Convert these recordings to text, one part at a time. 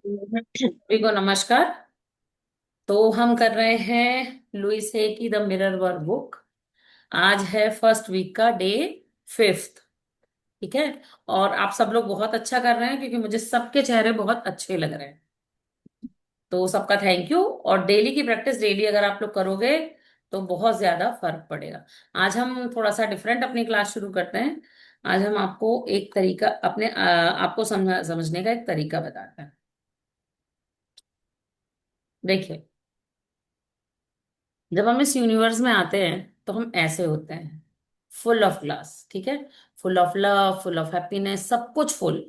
सभी को नमस्कार। तो हम कर रहे हैं लुइस है की द मिरर वर्क बुक। आज है फर्स्ट वीक का डे 5th। ठीक है। और आप सब लोग बहुत अच्छा कर रहे हैं क्योंकि मुझे सबके चेहरे बहुत अच्छे लग रहे हैं। तो सबका थैंक यू। और डेली की प्रैक्टिस डेली अगर आप लोग करोगे तो बहुत ज्यादा फर्क पड़ेगा। आज हम थोड़ा सा डिफरेंट अपनी क्लास शुरू करते हैं। आज हम आपको एक तरीका आपको समझने का एक तरीका बताते हैं। देखिए, जब हम इस यूनिवर्स में आते हैं तो हम ऐसे होते हैं, फुल ऑफ ग्लास। ठीक है। Full of love, full of happiness, सब कुछ फुल।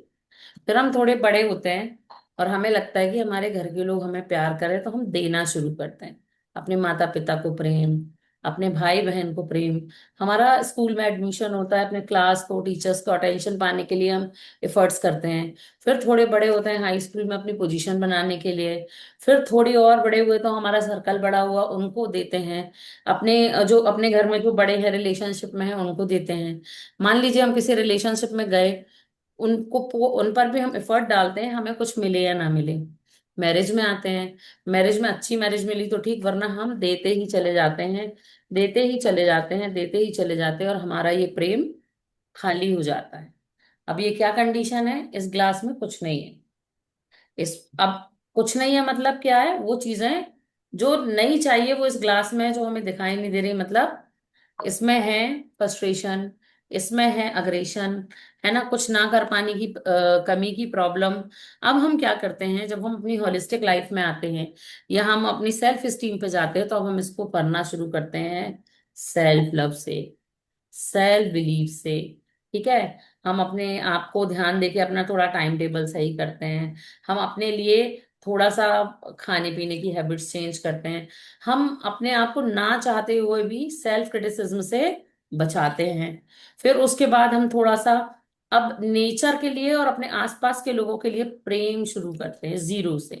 फिर हम थोड़े बड़े होते हैं और हमें लगता है कि हमारे घर के लोग हमें प्यार करें, तो हम देना शुरू करते हैं। अपने माता पिता को प्रेम, अपने भाई बहन को प्रेम। हमारा स्कूल में एडमिशन होता है, अपने क्लास को, टीचर्स को अटेंशन पाने के लिए हम एफर्ट्स करते हैं। फिर थोड़े बड़े होते हैं हाई स्कूल में अपनी पोजीशन बनाने के लिए। फिर थोड़ी और बड़े हुए तो हमारा सर्कल बड़ा हुआ, उनको देते हैं। जो अपने घर में जो बड़े हैं रिलेशनशिप में है उनको देते हैं। मान लीजिए हम किसी रिलेशनशिप में गए, उन पर भी हम एफर्ट डालते हैं, हमें कुछ मिले या ना मिले। मैरिज में आते हैं, मैरिज में अच्छी मैरिज मिली तो ठीक, वरना हम देते ही चले जाते हैं, देते ही चले जाते हैं, देते ही चले जाते हैं, और हमारा ये प्रेम खाली हो जाता है। अब ये क्या कंडीशन है, इस ग्लास में कुछ नहीं है। इस अब कुछ नहीं है मतलब क्या है, वो चीजें जो नहीं चाहिए वो इस ग्लास में है, जो हमें दिखाई नहीं दे रही। मतलब इसमें है फ्रस्ट्रेशन, इसमें है अग्रेशन, है ना, कुछ ना कर पाने की कमी की प्रॉब्लम। अब हम क्या करते हैं, जब हम अपनी होलिस्टिक लाइफ में आते हैं या हम अपनी सेल्फ स्टीम पे जाते हैं, तो अब हम इसको करना शुरू करते हैं सेल्फ लव से, सेल्फ बिलीव से। ठीक है। हम अपने आप को ध्यान देके अपना थोड़ा टाइम टेबल सही करते हैं। हम अपने लिए थोड़ा सा खाने पीने की हैबिट्स चेंज करते हैं। हम अपने आप को ना चाहते हुए भी सेल्फ क्रिटिसिज्म से बचाते हैं। फिर उसके बाद हम थोड़ा सा अब नेचर के लिए और अपने आसपास के लोगों के लिए प्रेम शुरू करते हैं जीरो से।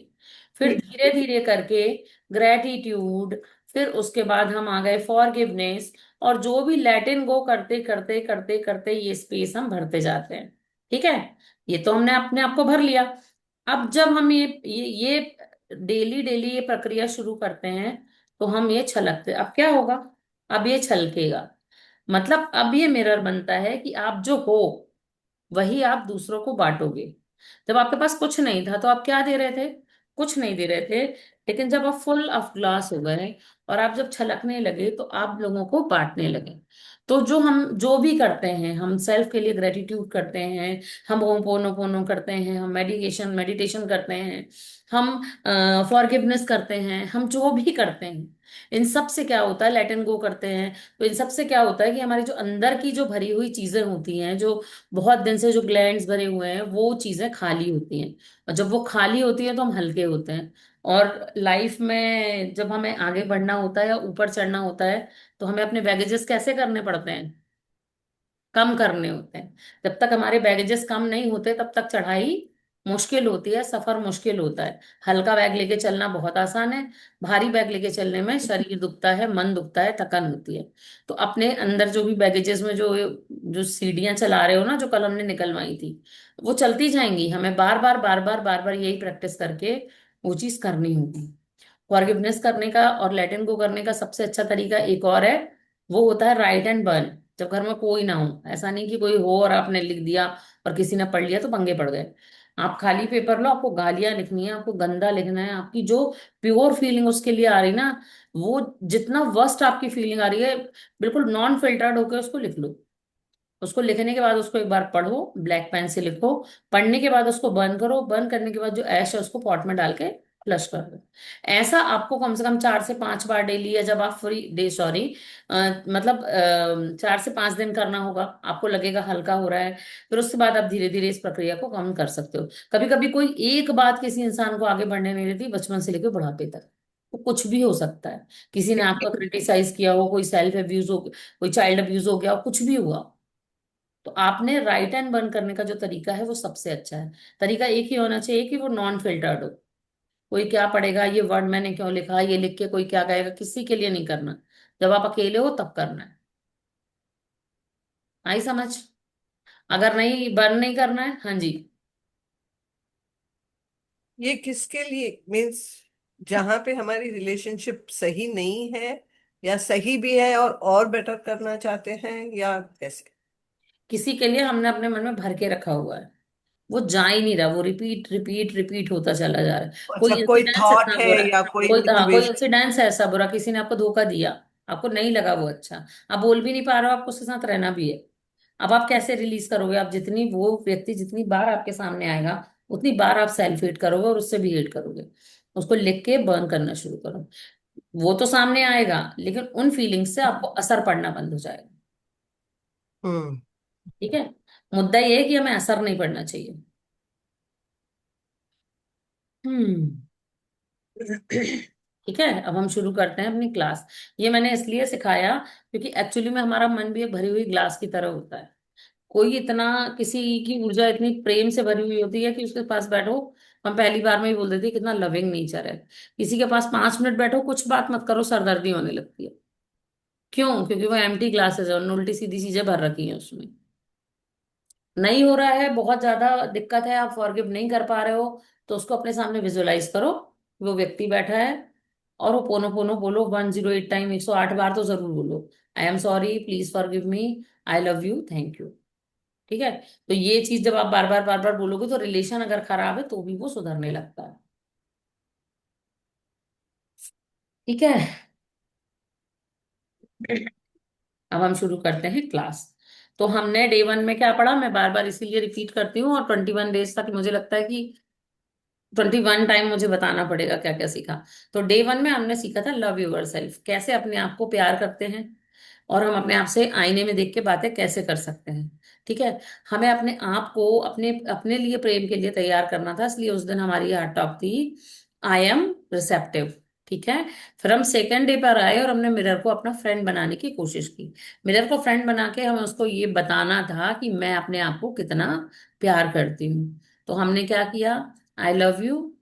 फिर धीरे धीरे करके ग्रेटिट्यूड, फिर उसके बाद हम आ गए फॉरगिवनेस। और जो भी लेटिन गो करते करते करते करते ये स्पेस हम भरते जाते हैं। ठीक है। ये तो हमने अपने आप को भर लिया। अब जब हम ये डेली डेली ये प्रक्रिया शुरू करते हैं, तो हम ये छलकते, अब क्या होगा, अब ये छलकेगा। मतलब अब ये मिरर बनता है कि आप जो हो वही आप दूसरों को बांटोगे। जब आपके पास कुछ नहीं था तो आप क्या दे रहे थे, कुछ नहीं दे रहे थे। लेकिन जब आप फुल ऑफ ग्लास हो गए और आप जब छलकने लगे तो आप लोगों को बांटने लगे। तो जो भी करते हैं, हम सेल्फ के लिए ग्रेटिट्यूड करते हैं, हम होमोपोनोपोनो करते हैं, हम मेडिटेशन करते हैं, हम फॉरगिवनेस करते हैं, हम जो भी करते हैं, इन सब से क्या होता है, लेट एंड गो करते हैं। तो इन सब से क्या होता है कि हमारी जो अंदर की जो भरी हुई चीजें होती हैं, जो बहुत दिन से जो ग्लैंड्स भरे हुए हैं, वो चीजें खाली होती हैं। और जब वो खाली होती हैं तो हम हल्के होते हैं। और लाइफ में जब हमें आगे बढ़ना होता है या ऊपर चढ़ना होता है, तो हमें अपने बैगेजेस कैसे करने पड़ते हैं, कम करने होते हैं। जब तक हमारे बैगेजेस कम नहीं होते तब तक चढ़ाई मुश्किल होती है, सफर मुश्किल होता है। हल्का बैग लेके चलना बहुत आसान है, भारी बैग लेके चलने में शरीर दुखता है, मन दुखता है, थकान होती है। तो अपने अंदर जो भी बैगेजेस में जो जो सीढ़ियां चला रहे हो ना, जो कल हमने निकलवाई थी, वो चलती जाएंगी। हमें बार बार बार बार बार बार यही प्रैक्टिस करके वो चीज करनी होगी। फॉरगिवनेस करने का और लेट एंड गो करने का सबसे अच्छा तरीका एक और है, वो होता है राइट एंड बर्न। जब घर में कोई ना हो, ऐसा नहीं कि कोई हो और आपने लिख दिया और किसी ने पढ़ लिया तो पंगे पड़ गए। आप खाली पेपर लो, आपको गालियां लिखनी है, आपको गंदा लिखना है, आपकी जो प्योर फीलिंग उसके लिए आ रही ना, वो जितना वर्स्ट आपकी फीलिंग आ रही है, बिल्कुल नॉन फिल्टर्ड होकर उसको लिख लो। उसको लिखने के बाद उसको एक बार पढ़ो, ब्लैक पेन से लिखो। पढ़ने के बाद उसको बर्न करो, बर्न करने के बाद जो ऐश है उसको पॉट में डाल के फ्लश कर दो। ऐसा आपको कम से कम 4 से 5 बार डेली, या जब आप फ्री डे सॉरी मतलब 4 से 5 दिन करना होगा, आपको लगेगा हल्का हो रहा है। फिर उसके बाद आप धीरे धीरे इस प्रक्रिया को कम कर सकते हो। कभी कभी कोई एक बात किसी इंसान को आगे बढ़ने नहीं देती, बचपन से लेकर बुढ़ापे तक। तो कुछ भी हो सकता है, किसी ने आपका क्रिटिसाइज किया हो, कोई सेल्फ अब्यूज हो, कोई चाइल्ड अब्यूज हो गया हो, कुछ भी हुआ। तो आपने राइट एंड बर्न करने का जो तरीका है वो सबसे अच्छा है। तरीका एक ही होना चाहिए कि वो नॉन फिल्टर्ड हो। कोई क्या पढ़ेगा, ये वर्ड मैंने क्यों लिखा, ये लिख के कोई क्या कहेगा, किसी के लिए नहीं करना। जब आप अकेले हो तब करना है। आई समझ। अगर नहीं बर्न नहीं करना है, हाँ जी। ये किसके लिए मीन्स, जहां पे हमारी रिलेशनशिप सही नहीं है, या सही भी है और बेटर करना चाहते हैं, या कैसे? किसी के लिए हमने अपने मन में भर के रखा हुआ है, वो जा ही नहीं रहा, वो रिपीट रिपीट रिपीट होता चला जा रहा है। अच्छा, कोई कोई इंसिडेंस थॉट इतना है बुरा, या कोई कोई सिचुएशन? इंसिडेंस है ऐसा बुरा, किसी ने आपको धोखा दिया, आपको नहीं लगा वो अच्छा, आप बोल भी नहीं पा रहे हो, आपको उसके साथ रहना भी है। अब आप कैसे रिलीज करोगे? आप जितनी, वो व्यक्ति जितनी बार आपके सामने आएगा, उतनी बार आप सेल्फ हेट करोगे और उससे भी हेट करोगे। उसको लिख के बर्न करना शुरू करो। वो तो सामने आएगा, लेकिन उन फीलिंग्स से आपको असर पड़ना बंद हो जाएगा। हम्म। ठीक है। मुद्दा ये है कि हमें असर नहीं पड़ना चाहिए। हम्म। ठीक है, अब हम शुरू करते हैं अपनी क्लास। ये मैंने इसलिए सिखाया क्योंकि एक्चुअली में हमारा मन भी एक भरी हुई ग्लास की तरह होता है। कोई इतना, किसी की ऊर्जा इतनी प्रेम से भरी हुई होती है कि उसके पास बैठो, हम पहली बार में ही बोल देते हैं कितना लविंग नेचर है। किसी के पास 5 मिनट बैठो, कुछ बात मत करो, सरदर्दी होने लगती है। क्यों? क्योंकि वो एम्प्टी ग्लासेस है और उल्टी सीधी चीजें भर रखी हैं उसमें। नहीं हो रहा है, बहुत ज्यादा दिक्कत है, आप फॉरगिव नहीं कर पा रहे हो, तो उसको अपने सामने विजुअलाइज करो। वो व्यक्ति बैठा है, और वो पोनो पोनो बोलो 108 टाइम, 108 बार तो जरूर बोलो, I am sorry, please forgive me, I love you, thank you. ठीक है। तो ये चीज जब आप बार बार बोलोगे, तो रिलेशन अगर खराब है तो भी वो सुधरने लगता है। ठीक है। अब हम शुरू करते हैं क्लास। तो हमने डे 1 में क्या पढ़ा, मैं बार बार इसीलिए रिपीट करती हूँ, और 21 डेज तक मुझे लगता है कि 21 टाइम मुझे बताना पड़ेगा क्या क्या सीखा। तो डे 1 में हमने सीखा था लव योर सेल्फ, कैसे अपने आप को प्यार करते हैं, और हम अपने आप से आईने में देख के बातें कैसे कर सकते हैं। ठीक है। हमें अपने आप को अपने अपने लिए, प्रेम के लिए तैयार करना था, इसलिए उस दिन हमारी हार्ट टॉक थी, आई एम रिसेप्टिव। ठीक है। फिर हम सेकेंड डे पर आए और हमने मिरर को अपना फ्रेंड बनाने की कोशिश की। मिरर को फ्रेंड बना के हमें उसको ये बताना था कि मैं अपने आप को कितना प्यार करती हूँ। तो हमने क्या किया, आई लव यू।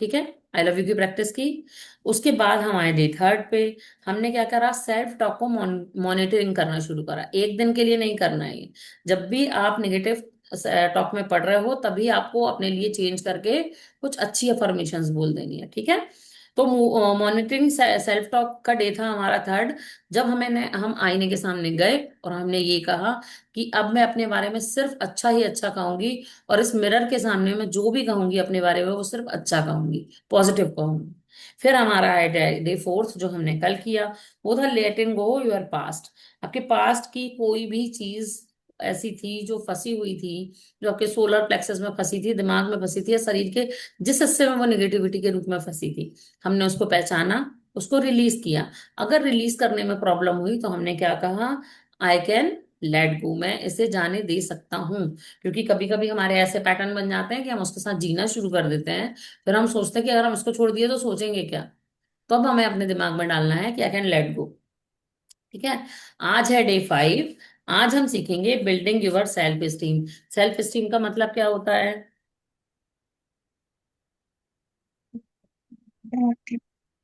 ठीक है, आई लव यू की प्रैक्टिस की। उसके बाद हम आए डे 3 पे। हमने क्या करा, सेल्फ टॉक को मॉनिटरिंग करना शुरू करा। एक दिन के लिए नहीं करना है ये। जब भी आप नेगेटिव टॉक में पढ़ रहे हो, तभी आपको अपने लिए चेंज करके कुछ अच्छी अफर्मेशंस बोल देनी है। ठीक है। तो मॉनिटरिंग सेल्फ टॉक का डे था हमारा 3rd। जब हम आईने के सामने गए और हमने ये कहा कि अब मैं अपने बारे में सिर्फ अच्छा ही अच्छा कहूंगी, और इस मिरर के सामने मैं जो भी कहूंगी अपने बारे में वो सिर्फ अच्छा कहूंगी, पॉजिटिव कहूंगी। फिर हमारा है डे 4 जो हमने कल किया, वो था लेटिंग गो योर पास्ट। आपके पास्ट की कोई भी चीज ऐसी थी जो फंसी हुई थी, जो आपके सोलर प्लेक्सस में फंसी थी, दिमाग में फंसी थी, या शरीर के जिस हिस्से में वो निगेटिविटी के रूप में फंसी थी, हमने उसको पहचाना, उसको रिलीज किया। अगर रिलीज करने में प्रॉब्लम हुई तो हमने क्या कहा, आई कैन लेट गो, मैं इसे जाने दे सकता हूँ। क्योंकि कभी कभी हमारे ऐसे पैटर्न बन जाते हैं कि हम उसके साथ जीना शुरू कर देते हैं, फिर हम सोचते हैं कि अगर हम इसको छोड़ दिए तो सोचेंगे क्या। तो अब हमें अपने दिमाग में डालना है कि आई कैन लेट गो। ठीक है। आज है डे 5। आज हम सीखेंगे building your self esteem. Self esteem का मतलब क्या होता है?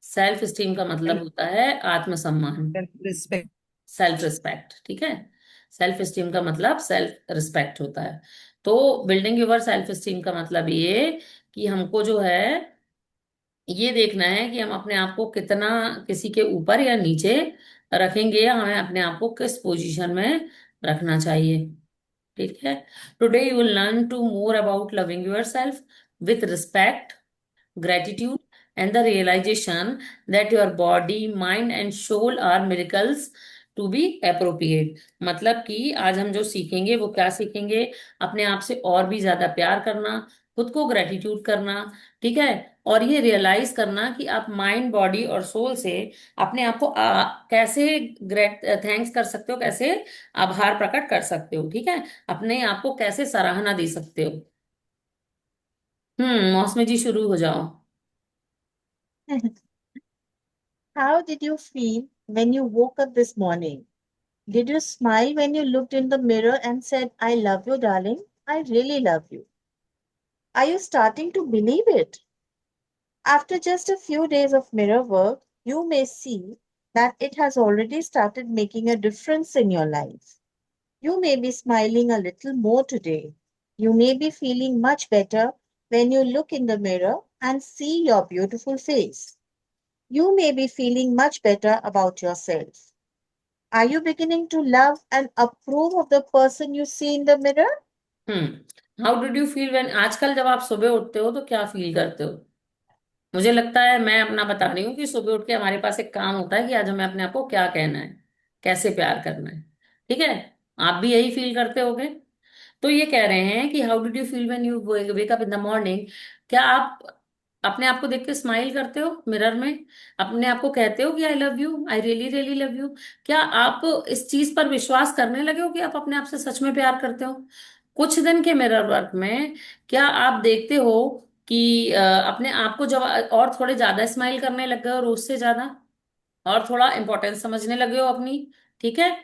सेल्फ स्टीम का मतलब होता है आत्मसम्मान, रिस्पेक्ट। Self respect. ठीक है। सेल्फ स्टीम का मतलब सेल्फ रिस्पेक्ट होता है। तो बिल्डिंग योर सेल्फ स्टीम का मतलब ये कि हमको जो है, ये देखना है कि हम अपने आप को कितना, किसी के ऊपर या नीचे रखेंगे, या हमें अपने आप को किस पोजीशन में रखना चाहिए। ठीक है। Today you will learn to more about loving yourself with respect, gratitude, and the realization that your body, mind and soul are miracles to be appropriate। मतलब कि आज हम जो सीखेंगे वो क्या सीखेंगे, अपने आप से और भी ज्यादा प्यार करना, खुद को ग्रेटिट्यूड करना। ठीक है। और ये रियलाइज करना कि आप माइंड, बॉडी और सोल से अपने आप को कैसे ग्रेट थैंक्स कर सकते हो, कैसे आभार प्रकट कर सकते हो। ठीक है। अपने आप को कैसे सराहना दे सकते हो। मौसमी जी शुरू हो जाओ। How did you feel when you woke up this morning? Did you smile when you looked in the mirror and said, I love you, darling? I really love you. Are you starting to believe it? After just a few days of mirror work, you may see that it has already started making a difference in your life. You may be smiling a little more today. You may be feeling much better when you look in the mirror and see your beautiful face. You may be feeling much better about yourself. Are you beginning to love and approve of the person you see in the mirror? How did you feel when, आजकल जब आप सुबह उठते हो तो क्या feel करते हो? मुझे लगता है, मैं अपना बता रही हूँ कि सुबह उठ के हमारे पास एक काम होता है कि आज हमें अपने आप को क्या कहना है, कैसे प्यार करना है। ठीक है, आप भी यही फील करते होगे। तो ये कह रहे हैं कि how did you feel when you wake up in the morning. क्या आप अपने आप को देख के स्माइल करते हो मिरर में? अपने आप को कहते हो कि I love you, I really really love you? क्या आप इस चीज पर विश्वास करने लगे हो कि आप अपने आप से सच में प्यार करते हो? कुछ दिन के मिरर वर्क में क्या आप देखते हो कि अपने आप को जब और थोड़े ज्यादा स्माइल करने लग गए हो, रोज से ज्यादा, और थोड़ा इंपॉर्टेंस समझने लगे हो अपनी? ठीक है,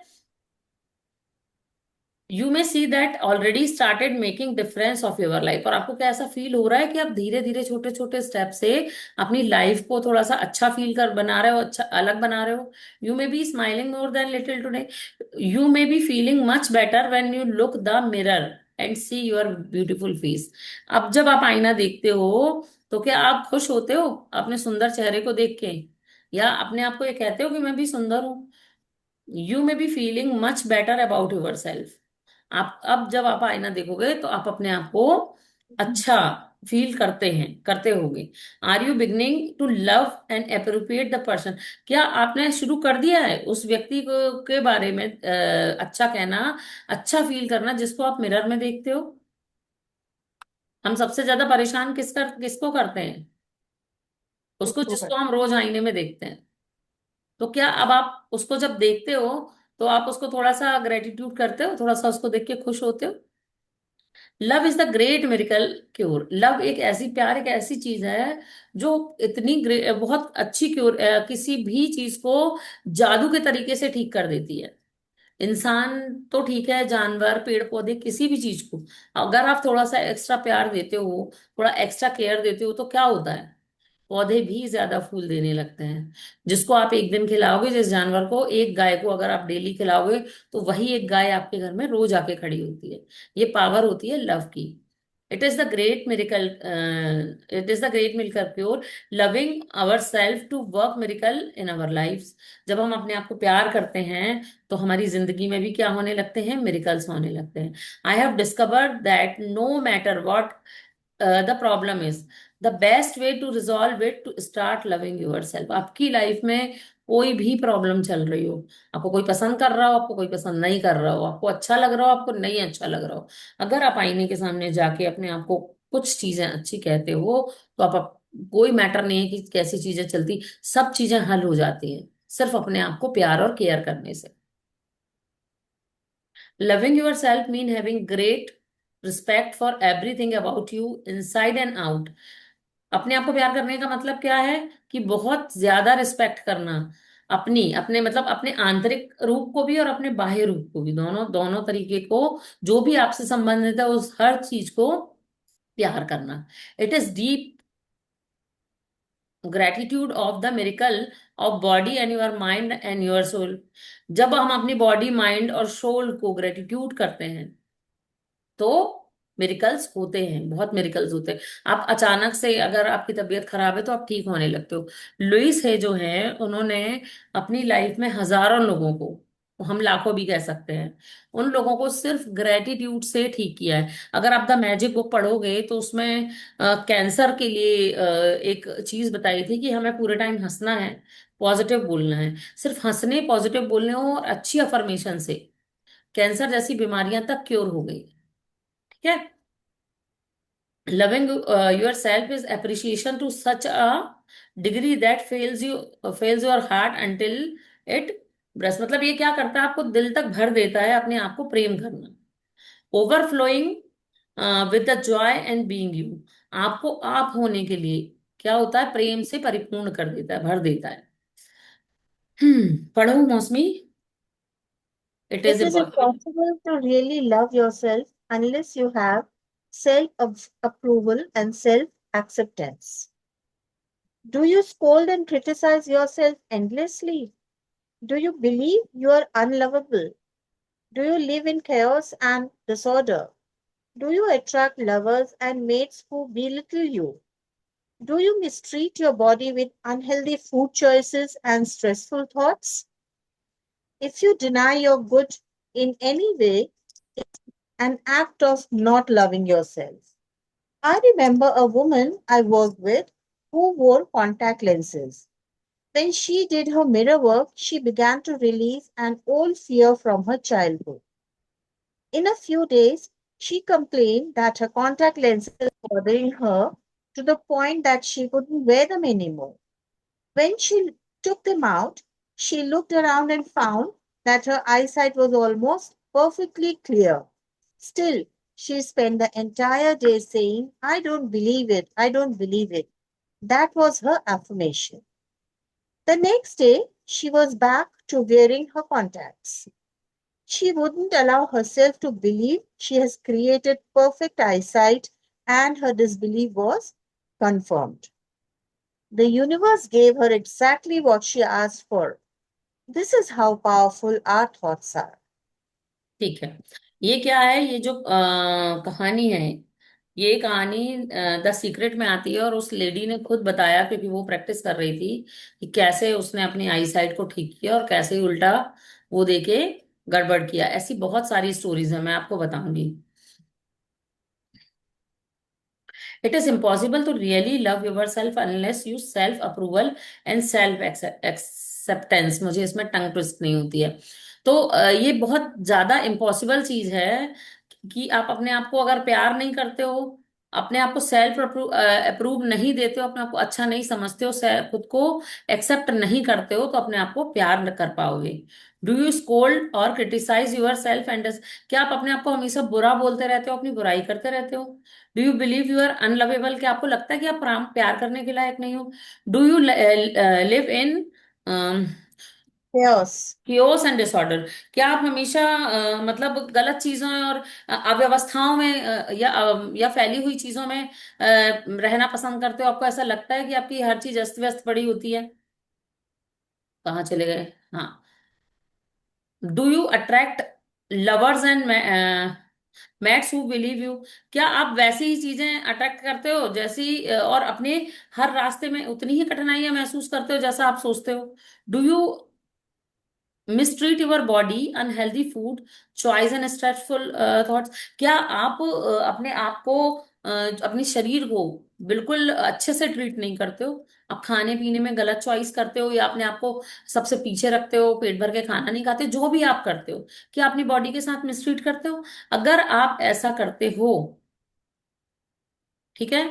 you may see that already started making difference of your life. और आपको क्या ऐसा फील हो रहा है कि आप धीरे धीरे छोटे छोटे स्टेप से अपनी लाइफ को थोड़ा सा अच्छा फील कर बना रहे हो, अच्छा अलग बना रहे हो? You may be smiling more than little today. You may be feeling much better when you look the mirror and see your beautiful face. अब जब आप आईना देखते हो तो क्या आप खुश होते हो अपने सुंदर चेहरे को देख के, या अपने आप को ये कहते हो कि मैं भी सुंदर हूं? You may be feeling much better about your self. आप अब जब आप आईना देखोगे तो आप अपने आप को अच्छा फील करते होगे। Are you beginning to love and appropriate the person. क्या आपने शुरू कर दिया है उस व्यक्ति को के बारे में अच्छा कहना, अच्छा फील करना जिसको आप मिरर में देखते हो? हम सबसे ज्यादा परेशान किसको करते हैं? उसको उसको जिसको हम रोज आईने में देखते हैं। तो क्या अब आप उसको जब देखते हो तो आप उसको थोड़ा सा ग्रेटिट्यूड करते हो, थोड़ा सा उसको देख के खुश होते हो? Love is the great miracle cure. Love एक ऐसी, प्यार एक ऐसी चीज है जो इतनी बहुत अच्छी क्योर, किसी भी चीज को जादू के तरीके से ठीक कर देती है। इंसान तो ठीक है, जानवर, पेड़ पौधे, किसी भी चीज को अगर आप थोड़ा सा एक्स्ट्रा प्यार देते हो, थोड़ा एक्स्ट्रा केयर देते हो, तो क्या होता है? पौधे भी ज्यादा फूल देने लगते हैं। जिसको आप एक दिन खिलाओगे, जिस जानवर को, एक गाय को अगर आप डेली खिलाओगे, तो वही एक गाय आपके घर में रोज आके खड़ी होती है। ये पावर होती है लव की। It is the great miracle, it is the great miracle cure, loving ourselves to work miracle in our life. जब हम अपने आप को प्यार करते हैं तो हमारी जिंदगी में भी क्या होने लगते हैं? मिरेकल्स होने लगते हैं। I have discovered that no matter what the problem is, the best way to resolve it to start loving yourself. आपकी लाइफ में कोई भी प्रॉब्लम चल रही हो, आपको कोई पसंद कर रहा हो, आपको कोई पसंद नहीं कर रहा हो, आपको अच्छा लग रहा हो, आपको नहीं अच्छा लग रहा हो, अगर आप आईने के सामने जाके अपने आप को कुछ चीजें अच्छी कहते हो तो कोई मैटर नहीं है कि कैसी चीजें चलती, सब चीजें हल हो जाती हैं सिर्फ अपने आप को प्यार और केयर करने से। Loving yourself mean having great respect for everything about you inside and out। अपने आप को प्यार करने का मतलब क्या है? कि बहुत ज्यादा रिस्पेक्ट करना अपनी, अपने मतलब अपने आंतरिक रूप को भी और अपने बाह्य रूप को भी, दोनों दोनों तरीके को, जो भी आपसे संबंधित है उस हर चीज को प्यार करना। It is deep gratitude of the miracle of body and your mind and your soul. जब हम अपनी बॉडी, माइंड और सोल को ग्रेटिट्यूड करते हैं तो मेरिकल्स होते हैं, बहुत मेरिकल्स होते हैं। आप अचानक से, अगर आपकी तबीयत खराब है तो आप ठीक होने लगते हो। लुइस है जो है, उन्होंने अपनी लाइफ में हजारों लोगों को, हम लाखों भी कह सकते हैं, उन लोगों को सिर्फ ग्रेटिट्यूड से ठीक किया है। अगर आप द मैजिक बुक पढ़ोगे तो उसमें कैंसर के लिए एक चीज बताई थी कि हमें पूरे टाइम हंसना है, पॉजिटिव बोलना है। सिर्फ हंसने, पॉजिटिव बोलने और अच्छी अफर्मेशन से कैंसर जैसी बीमारियां तक क्योर हो गई। ठीक है, loving yourself is appreciation to such a degree that fails your heart until it bursts। मतलब ये क्या करता है? आपको दिल तक भर देता है अपने आप को प्रेम करना। Overflowing with the Joy and being you. आपको आप होने के लिए क्या होता है? प्रेम से परिपूर्ण कर देता है, भर देता है। पढ़ो मौसमी। It is It is impossible. impossible to really love yourself unless you have self-approval and self-acceptance. Do you scold and criticize yourself endlessly? Do you believe you are unlovable? Do you live in chaos and disorder? Do you attract lovers and mates who belittle you? Do you mistreat your body with unhealthy food choices and stressful thoughts? If you deny your good in any way, an act of not loving yourself. I remember a woman I worked with who wore contact lenses. When she did her mirror work, she began to release an old fear from her childhood. In a few days, she complained that her contact lenses were bothering her to the point that she couldn't wear them anymore. When she took them out, she looked around and found that her eyesight was almost perfectly clear. Still, she spent the entire day saying, I don't believe it, I don't believe it. That was her affirmation. The next day, she was back to wearing her contacts. She wouldn't allow herself to believe she has created perfect eyesight, and her disbelief was confirmed. The universe gave her exactly what she asked for. This is how powerful our thoughts are. ठीक है। ये क्या है, ये जो कहानी है, ये कहानी द सीक्रेट में आती है, और उस लेडी ने खुद बताया, क्योंकि वो प्रैक्टिस कर रही थी कि कैसे उसने अपनी आई साइट को ठीक किया और कैसे ही उल्टा वो देके गड़बड़ किया। ऐसी बहुत सारी स्टोरीज है, मैं आपको बताऊंगी। It is impossible to really love your self unless you self approval and self acceptance. मुझे इसमें टंग ट्विस्ट नहीं होती है। तो ये बहुत ज्यादा इम्पॉसिबल चीज है कि आप अपने आप को अगर प्यार नहीं करते हो, अपने आप को सेल्फ अप्रूव नहीं देते हो, अपने आप को अच्छा नहीं समझते हो, खुद को एक्सेप्ट नहीं करते हो, तो अपने आप को प्यार न कर पाओगे। डू यू स्कोल्ड और क्रिटिसाइज यूर सेल्फ एंड, क्या आप अपने आप को हमेशा बुरा बोलते रहते हो, अपनी बुराई करते रहते हो? Do you believe you are unlovable, क्या आपको लगता है कि आप प्यार करने के लायक नहीं हो? Do you live in Chaos. chaos and disorder, क्या आप हमेशा मतलब गलत चीजों और अव्यवस्थाओं में या फैली हुई चीजों में रहना पसंद करते हो? आपको ऐसा लगता है कि आपकी हर चीज अस्त व्यस्त पड़ी होती है? कहाँ चले गए? हाँ। Do you attract lovers and mats who believe you, क्या आप वैसी ही चीजें अट्रैक्ट करते हो जैसी और अपने हर रास्ते में उतनी ही कठिनाइयां महसूस करते हो जैसा आप सोचते हो? Do you mistreat your body, unhealthy food choice and stressful thoughts, क्या आप अपने आप को अपने शरीर को बिल्कुल अच्छे से ट्रीट नहीं करते हो? आप खाने पीने में गलत चॉइस करते हो, या अपने आप को सबसे पीछे रखते हो, पेट भर के खाना नहीं खाते, जो भी आप करते हो, क्या अपनी बॉडी के साथ मिसट्रीट करते हो? अगर आप ऐसा करते हो, ठीक है,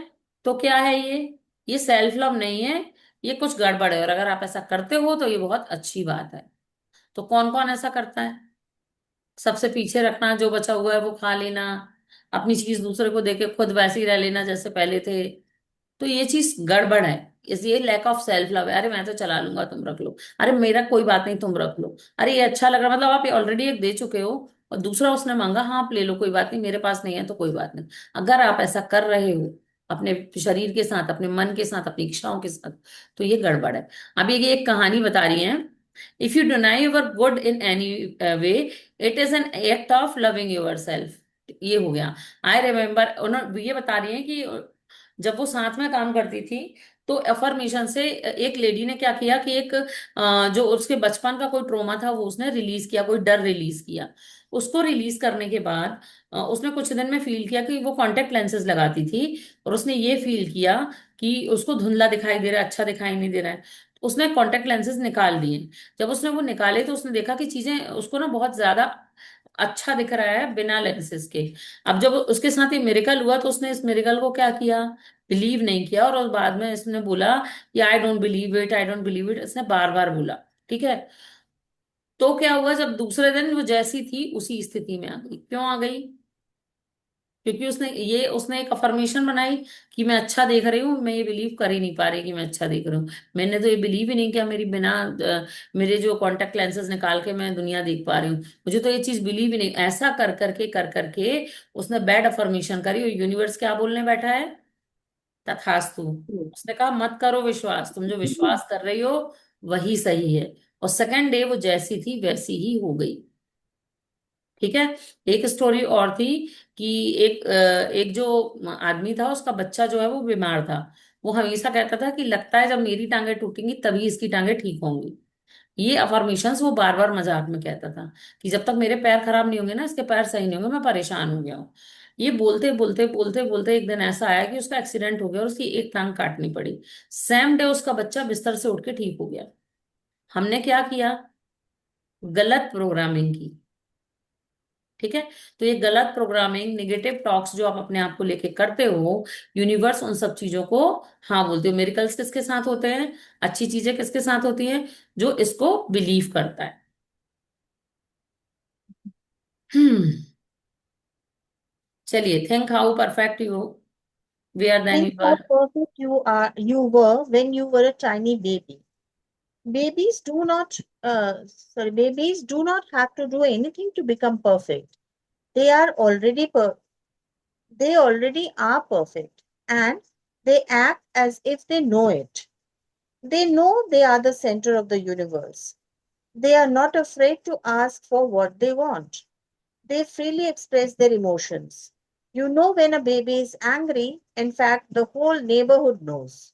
तो क्या है ये सेल्फ लव नहीं है, ये कुछ गड़बड़ है। और अगर आप ऐसा करते हो तो ये बहुत अच्छी बात है। तो कौन कौन ऐसा करता है? सबसे पीछे रखना, जो बचा हुआ है वो खा लेना, अपनी चीज दूसरे को देके खुद वैसे ही रह लेना जैसे पहले थे, तो ये चीज गड़बड़ है। इस ये लैक ऑफ सेल्फ लव है। अरे मैं तो चला लूंगा, तुम रख लो। अरे मेरा कोई बात नहीं, तुम रख लो। अरे ये अच्छा लग रहा, मतलब आप ऑलरेडी एक दे चुके हो और दूसरा उसने मांगा, हाँ आप ले लो, कोई बात नहीं, मेरे पास नहीं है तो कोई बात नहीं। अगर आप ऐसा कर रहे हो अपने शरीर के साथ, अपने मन के साथ, अपनी इच्छाओं के साथ, तो ये गड़बड़ है। अब ये एक कहानी बता रही है। If you deny your good in any way, it is an act of loving your self. ये हो गया। आई रिमेम्बर, उन्होंने ये बता रही है कि जब वो साथ में काम करती थी, तो अफर्मेशन से एक लेडी ने क्या किया कि एक जो उसके बचपन का कोई ट्रोमा था वो उसने रिलीज किया, कोई डर रिलीज किया। उसको रिलीज करने के बाद उसने कुछ दिन में फील किया कि वो कॉन्टेक्ट लेंसेज लगाती थी, और उसने ये फील किया कि उसको धुंधला दिखाई दे रहा है, अच्छा दिखाई नहीं दे रहा है। तो उसने कॉन्टेक्ट लेंसेज निकाल दिए। जब उसने वो निकाले तो उसने देखा कि चीजें उसको ना बहुत ज्यादा अच्छा दिख रहा है बिना लेंसेज के। अब जब उसके साथ ये मिरेकल हुआ तो उसने इस मिरेकल को क्या किया, बिलीव नहीं किया, और उस बाद में इसने बोला कि I don't believe it, I don't believe it, इसने बार बार बोला। ठीक है। तो क्या हुआ, जब दूसरे दिन वो जैसी थी उसी स्थिति में आ गई। क्यों आ गई? क्योंकि उसने एक अफर्मेशन बनाई कि मैं अच्छा देख रही हूँ। मैं ये बिलीव कर ही नहीं पा रही कि मैं अच्छा देख रही हूँ। मैंने तो ये बिलीव ही नहीं किया, मेरी बिना मेरे जो कॉन्टेक्ट लेंसेज निकाल के मैं दुनिया देख पा रही हूँ। मुझे तो ये चीज बिलीव ही नहीं। ऐसा कर करके उसने बैड अफर्मेशन करी, और यूनिवर्स क्या बोलने बैठा है? तथास्तु। उसने कहा मत करो विश्वास, तुम जो विश्वास कर रही हो वही सही है। और सेकंड डे वो जैसी थी वैसी ही हो गई। ठीक है। एक स्टोरी और थी कि एक जो आदमी था, उसका बच्चा जो है वो बीमार था। वो हमेशा कहता था कि लगता है जब मेरी टांगे टूटेंगी तभी इसकी टांगे ठीक होंगी। ये अफर्मेशंस वो बार बार मजाक में कहता था कि जब तक मेरे पैर खराब नहीं होंगे ना, इसके पैर सही नहीं होंगे, मैं परेशान हो गया हूँ। ये बोलते बोलते बोलते बोलते एक दिन ऐसा आया कि उसका एक्सीडेंट हो गया और उसकी एक टांग काटनी पड़ी। सेम डे उसका बच्चा बिस्तर से उठ के ठीक हो गया। हमने क्या किया? गलत प्रोग्रामिंग की। ठीक है। तो ये गलत प्रोग्रामिंग, निगेटिव टॉक्स जो आप अपने आप को लेके करते हो, यूनिवर्स उन सब चीजों को हाँ बोलते हो। मेरिकल्स किसके साथ होते हैं? अच्छी चीजें किसके साथ होती हैं? जो इसको बिलीव करता है। हम्म। चलिए, think how perfect you were then Think यू how were. perfect you were when you were a tiny baby. Babies do not have to do anything to become perfect. They are already they already are perfect, and they act as if they know it. They know they are the center of the universe. They are not afraid to ask for what they want. They freely express their emotions. You know when a baby is angry, in fact, the whole neighborhood knows.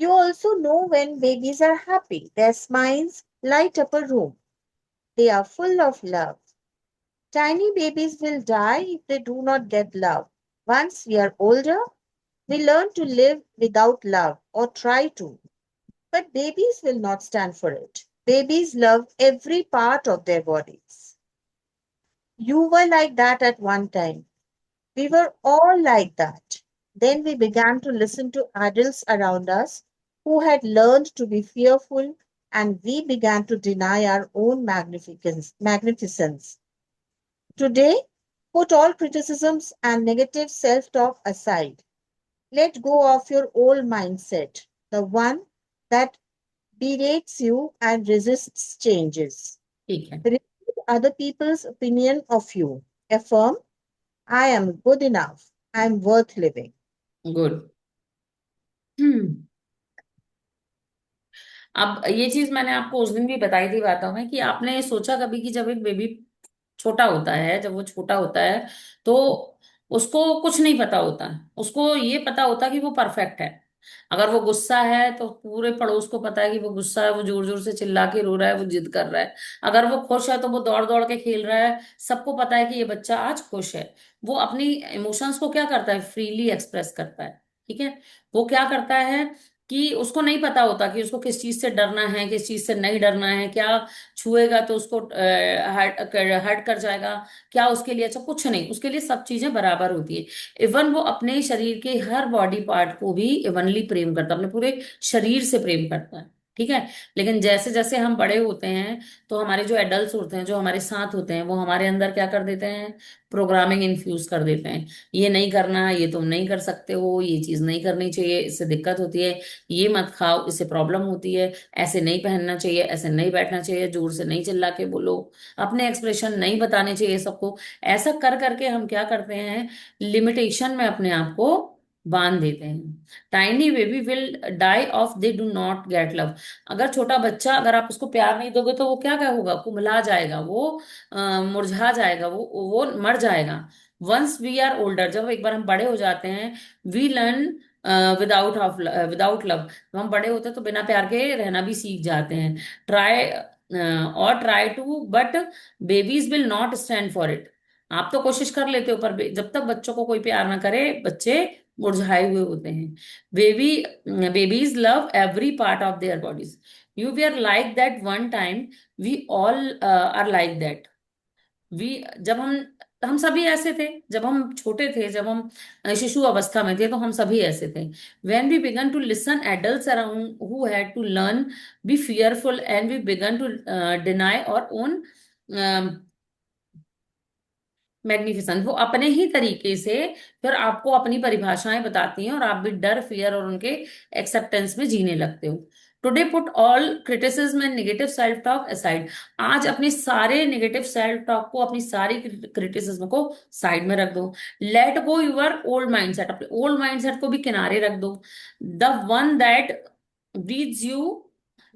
You also know when babies are happy. Their smiles light up a room. They are full of love. Tiny babies will die if they do not get love. Once we are older, we learn to live without love or try to. But babies will not stand for it. Babies love every part of their bodies. You were like that at one time. We were all like that. Then we began to listen to adults around us who had learned to be fearful, and we began to deny our own magnificence. Today, put all criticisms and negative self talk aside. Let go of your old mindset, the one that berates you and resists changes. ठीक है। Repeat other people's opinion of you. Affirm, I am good enough. I am worth living. Good. Hmm. अब ये चीज मैंने आपको उस दिन भी बताई थी बातों में, कि आपने सोचा कभी कि जब एक बेबी छोटा होता है, जब वो छोटा होता है, तो उसको कुछ नहीं पता होता। उसको ये पता होता कि वो परफेक्ट है। अगर वो गुस्सा है तो पूरे पड़ोस को पता है कि वो गुस्सा है, वो जोर जोर से चिल्ला के रो रहा है, वो जिद कर रहा है। अगर वो खुश है तो वो दौड़ दौड़ के खेल रहा है। सबको पता है कि ये बच्चा आज खुश है। वो अपनी इमोशंस को क्या करता है? फ्रीली एक्सप्रेस करता है। ठीक है। वो क्या करता है कि उसको नहीं पता होता कि उसको किस चीज से डरना है, किस चीज से नहीं डरना है, क्या छुएगा तो उसको हर्ट कर जाएगा, क्या उसके लिए अच्छा, कुछ नहीं। उसके लिए सब चीजें बराबर होती है। इवन वो अपने शरीर के हर बॉडी पार्ट को भी इवनली प्रेम करता है, अपने पूरे शरीर से प्रेम करता है। ठीक है। लेकिन जैसे जैसे हम बड़े होते हैं, तो हमारे जो एडल्ट होते हैं, जो हमारे साथ होते हैं, वो हमारे अंदर क्या कर देते हैं? प्रोग्रामिंग इन्फ्यूज कर देते हैं। ये नहीं करना, ये तुम नहीं कर सकते हो, ये चीज नहीं करनी चाहिए, इससे दिक्कत होती है, ये मत खाओ, इससे प्रॉब्लम होती है, ऐसे नहीं पहनना चाहिए, ऐसे नहीं बैठना चाहिए, जोर से नहीं चिल्ला के बोलो, अपने एक्सप्रेशन नहीं बताने चाहिए सबको। ऐसा कर करके हम क्या करते हैं? लिमिटेशन में अपने आप को बांध देते हैं। Tiny baby will die if they do not get love. अगर छोटा बच्चा, अगर आप उसको प्यार नहीं दोगे तो वो क्या क्या होगा? कुमला जाएगा, वो मुरझा जाएगा, वो मर जाएगा। वंस वी आर ओल्डर, जब एक बार हम बड़े हो जाते हैं, वी लर्न विदाउट लव। जब हम बड़े होते हैं तो बिना प्यार के रहना भी सीख जाते हैं। ट्राई और try to, but babies will not stand for it. आप तो कोशिश कर लेते हो, पर जब तक बच्चों को कोई प्यार ना करे, बच्चे मुरझाए हुए होते हैं। Baby babies love every part of their bodies. You we are like that one time. We all are like that. We जब हम सभी ऐसे थे जब हम छोटे थे, जब हम शिशु अवस्था में थे, तो हम सभी ऐसे थे। When we began to listen adults around who had to learn be fearful, and we began to deny our own magnificent. वो अपने ही तरीके से फिर आपको अपनी परिभाषाएं बताती हैं, और आप भी डर, फियर और उनके एक्सेप्टेंस में जीने लगते हो। Today put all criticism and negative self talk aside. आज अपने सारे नेगेटिव सेल्फ टॉक को, अपनी सारी क्रिटिसिज्म को साइड में रख दो। Let go your old mindset. अपने ओल्ड माइंडसेट को भी किनारे रख दो। The one that breeds you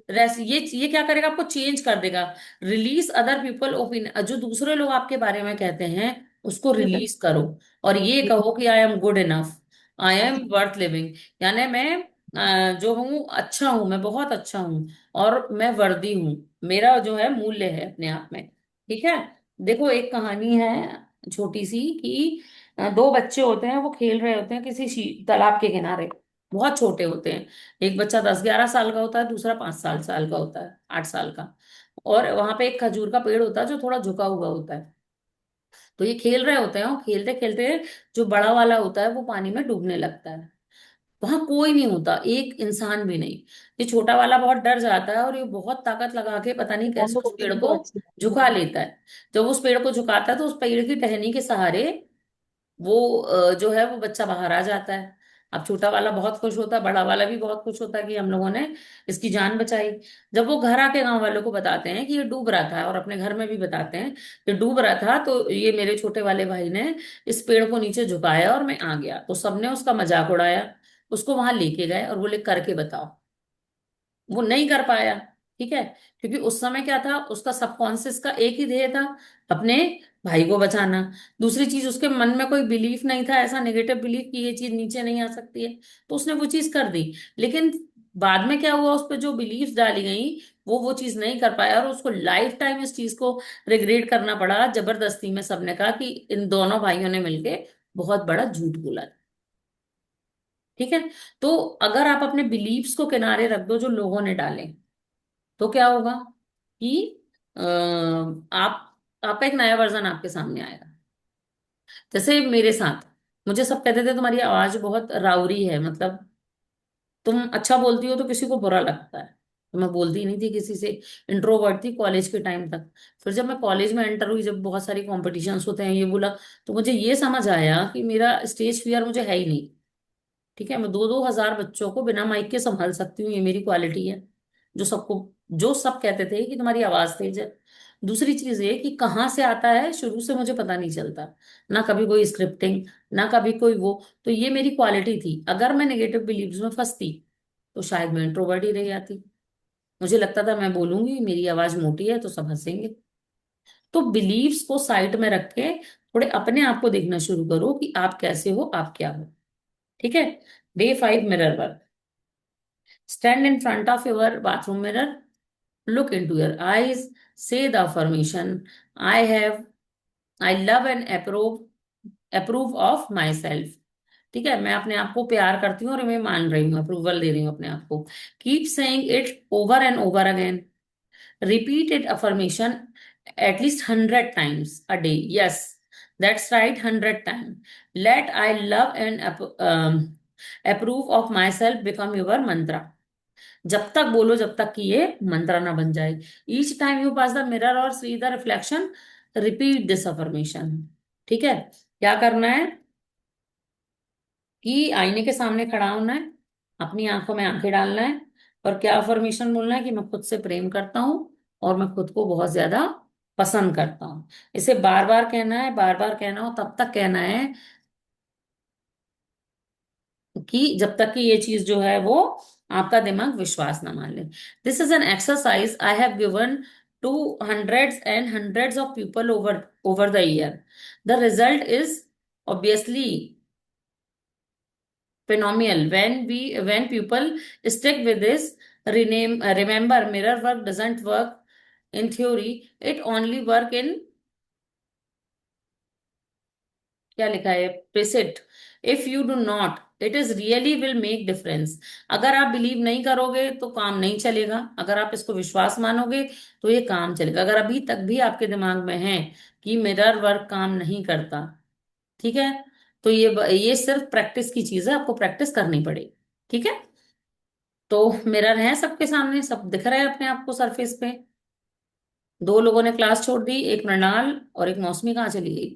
ये क्या करेगा, आपको चेंज कर देगा। रिलीज अदर पीपल ओपिनियन, जो दूसरे लोग आपके बारे में कहते हैं उसको रिलीज करो, और ये कहो कि I am good enough, I am worth living. यानी मैं जो हूँ अच्छा हूँ, मैं बहुत अच्छा हूँ, और मैं वर्दी हूँ, मेरा जो है मूल्य है अपने आप में। ठीक है। देखो एक कहानी है छोटी सी, कि दो बच्चे होते हैं, वो खेल रहे होते हैं किसी तालाब के किनारे, बहुत छोटे होते हैं। एक बच्चा 10-11 साल का होता है, दूसरा 5 साल साल का होता है, 8 साल का। और वहां पे एक खजूर का पेड़ होता है जो थोड़ा झुका हुआ होता है। तो ये खेल रहे होते हैं, और खेलते खेलते जो बड़ा वाला होता है वो पानी में डूबने लगता है। वहां कोई नहीं होता, एक इंसान भी नहीं। ये छोटा वाला बहुत डर जाता है, और ये बहुत ताकत लगा के पता नहीं कैसे उस पेड़ को झुका लेता है। जब उस पेड़ को झुकाता है तो उस पेड़ की टहनी के सहारे वो जो है वो बच्चा बाहर आ जाता है। अब छोटा वाला बहुत खुश होता है, बड़ा वाला भी बहुत खुश होता है कि हम लोगों ने इसकी जान बचाई। जब वो घर आके गांव वालों को बताते हैं कि ये डूब रहा था, और अपने घर में भी बताते हैं कि डूब रहा था, तो ये मेरे छोटे वाले भाई ने इस पेड़ को नीचे झुकाया और मैं आ गया, तो सबने उसका मजाक उड़ाया। उसको वहां लेके गए और बोले करके बताओ। वो नहीं कर पाया। ठीक है। क्योंकि उस समय क्या था, उसका सबकॉन्शियस का एक ही ध्येय था, अपने भाई को बचाना। दूसरी चीज, उसके मन में कोई बिलीफ नहीं था, ऐसा नेगेटिव बिलीफ कि ये चीज नीचे नहीं आ सकती है, तो उसने वो चीज कर दी। लेकिन बाद में क्या हुआ, उस पर जो बिलीफ डाली गई, वो चीज नहीं कर पाया, और उसको लाइफ टाइम इस चीज को रिग्रेट करना पड़ा। जबरदस्ती में सबने कहा कि इन दोनों भाइयों ने मिलके बहुत बड़ा झूठ बोला। ठीक है। तो अगर आप अपने बिलीव्स को किनारे रख दो जो लोगों ने डाले, तो क्या होगा कि आप आपका एक नया वर्जन आपके सामने आएगा। जैसे मेरे साथ, मुझे सब कहते थे तुम्हारी आवाज बहुत राउरी है, मतलब तुम अच्छा बोलती हो तो किसी को बुरा लगता है। तो मैं बोलती ही नहीं थी किसी से, इंट्रोवर्ट थी कॉलेज के टाइम तक। फिर जब मैं कॉलेज में एंटर हुई, जब बहुत सारी कॉम्पिटिशन्स होते हैं ये बोला, तो मुझे ये समझ आया कि मेरा स्टेज फियर मुझे है ही नहीं। ठीक है। मैं 2-2 हजार बच्चों को बिना माइक के संभाल सकती हूँ, ये मेरी क्वालिटी है। जो सब कहते थे कि तुम्हारी आवाज तेज है। दूसरी चीज ये कि कहाँ से आता है शुरू से मुझे पता नहीं चलता, ना कभी कोई स्क्रिप्टिंग, ना कभी कोई वो। तो ये मेरी क्वालिटी थी। अगर मैं नेगेटिव बिलीव्स में फंसती तो शायद मैं इंट्रोवर्ट ही रह जाती। मुझे लगता था मैं बोलूंगी मेरी आवाज मोटी है तो सब हंसेंगे। तो बिलीव्स को साइड में रख के थोड़े अपने आप को देखना शुरू करो कि आप कैसे हो, आप क्या हो। ठीक है। Day 5, mirror work. Stand in front of your bathroom mirror, look into your eyes, say the affirmation, I have, I love and approve of myself. ठीक है। मैं अपने आप को प्यार करती हूँ और मैं मान रही हूँ, अप्रूवल दे रही हूँ अपने आप को। Keep saying it over and over again. Repeat it affirmation at least 100 times a day. Yes, that's right, 100 times. Let I love and approve of myself become your mantra. जब तक बोलो जब तक कि ये मंत्र ना बन जाए। Each time you pass the mirror और see the reflection, repeat this affirmation. ठीक है। क्या करना है कि आईने के सामने खड़ा होना है, अपनी आंखों में आंखें डालना है, और क्या अफर्मेशन बोलना है कि मैं खुद से प्रेम करता हूँ, और मैं खुद को बहुत ज्यादा पसंद करता हूँ। इसे बार बार कहना है, बार बार कहना हो तब तक कहना है कि जब तक कि ये चीज जो है वो आपका दिमाग विश्वास ना मान ले। This is an exercise I have given to hundreds and hundreds of people over over the year. The result is obviously phenomenal when people stick with this. Remember, mirror work doesn't work in theory, it only work in, क्या लिखा है, प्रिसिट। If you do not, it is really will make difference. अगर आप believe नहीं करोगे तो काम नहीं चलेगा, अगर आप इसको विश्वास मानोगे तो ये काम चलेगा। अगर अभी तक भी आपके दिमाग में है कि मिरर वर्क काम नहीं करता, ठीक है, तो ये सिर्फ प्रैक्टिस की चीज है, आपको प्रैक्टिस करनी पड़ेगी। ठीक है। तो मिरर है सबके सामने, सब दिख रहा है अपने आप को सरफेस पे। दो लोगों ने क्लास छोड़ दी, एक मृणाल और एक मौसमी कहाँ चली गई।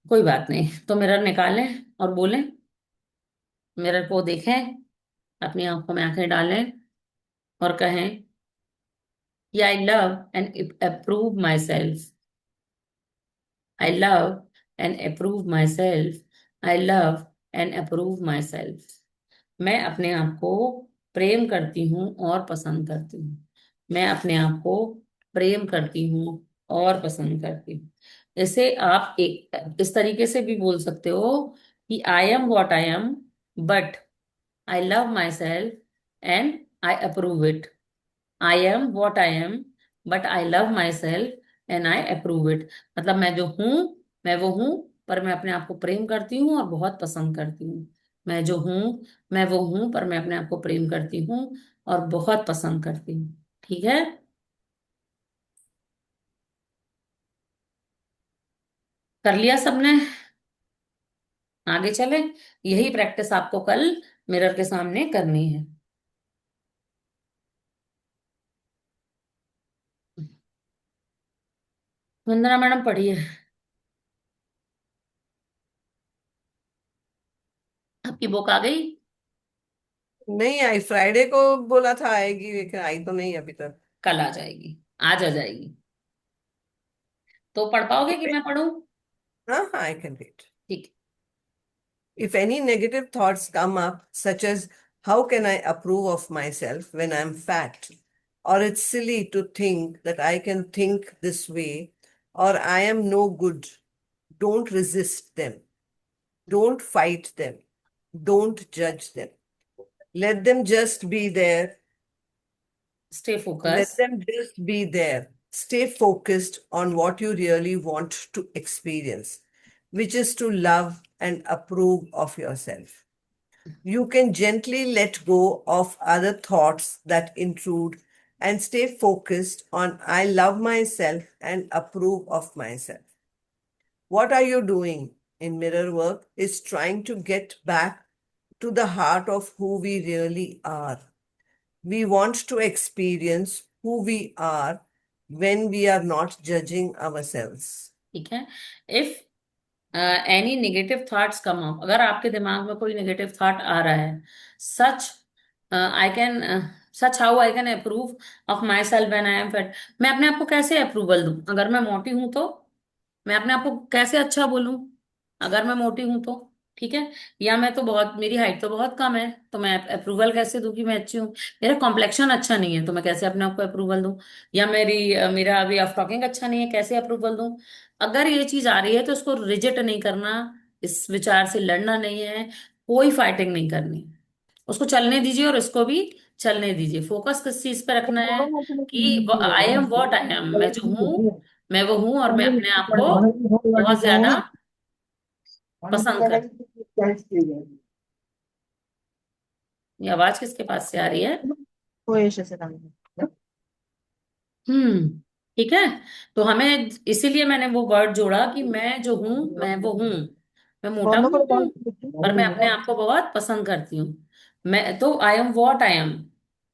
कोई बात नहीं, तो मिरर निकालें और बोलें, मिरर को देखें, अपनी आंखों में आंखें डालें और कहें कि I love and approve my self, I love and approve my self, I love and approve my self. मैं अपने आप को प्रेम करती हूँ और पसंद करती हूँ। मैं अपने आप को प्रेम करती हूँ और पसंद करती हूँ। इसे आप एक इस तरीके से भी बोल सकते हो कि I am what I am, but I love my self and I approve it. I am what I am, but I love my self and I approve it. मतलब मैं जो हूं, मैं वो हूं, पर मैं अपने आप को प्रेम करती हूँ और बहुत पसंद करती हूँ। मैं जो हूं, मैं वो हूं, पर मैं अपने आप को प्रेम करती हूँ और बहुत पसंद करती हूँ। ठीक है। कर लिया सबने? आगे चले। यही प्रैक्टिस आपको कल मिरर के सामने करनी है। वंदना मैडम पढ़िए। आपकी बुक आ गई? नहीं आई, फ्राइडे को बोला था आएगी, लेकिन आई तो नहीं अभी तक। कल आ जाएगी, आज आ जाएगी। तो पढ़ पाओगे कि If- मैं पढ़ूं? हाँ हाँ, आई कैन रीड. ठीक If any negative thoughts come up, such as how can I approve of myself when I'm fat, or it's silly to think that I can think this way, or I am no good, don't resist them. Don't fight them. Don't judge them. Let them just be there. Stay Let focus. them just be there. Stay focused on what you really want to experience, which is to love and approve of yourself. You can gently let go of other thoughts that intrude and stay focused on I love myself and approve of myself. What are you doing in mirror work is trying to get back to the heart of who we really are. We want to experience who we are when we are not judging ourselves. ठीक है। If any negative thoughts come up, अगर आपके दिमाग में कोई negative thought आ रहा है, such I can such how I can approve of my self when I am fat. मैं अपने आप को कैसे अप्रूवल दूं? अगर मैं मोटी हूं तो मैं अपने आप को कैसे अच्छा बोलूं? अगर मैं मोटी हूं तो, ठीक है। या मैं तो बहुत, मेरी हाइट तो बहुत कम है, तो मैं अप्रूवल कैसे दूं कि मैं अच्छी हूँ? मेरा कॉम्प्लेक्शन अच्छा नहीं है, तो मैं कैसे अपने आप को अप्रूवल दूं? या मेरा वे ऑफ टॉकिंग अच्छा नहीं है, कैसे अप्रूवल दूं? अगर ये चीज आ रही है तो उसको रिजेक्ट नहीं करना, इस विचार से लड़ना नहीं है, कोई फाइटिंग नहीं करनी। उसको चलने दीजिए और इसको भी चलने दीजिए। फोकस किस चीज पे रखना है कि I am what I am, मैं जो हूँ, मैं वो हूँ, और मैं अपने आप को बहुत ज्यादा पसंद कर। ये आवाज किसके पास से आ रही है? कोई से काम ठीक है। तो हमें, इसीलिए मैंने वो वर्ड जोड़ा कि मैं जो हूं, मैं वो हूं। मैं मोटा बंद हूं, कर पर मैं अपने आप को बहुत पसंद करती हूँ। मैं तो I am what I am,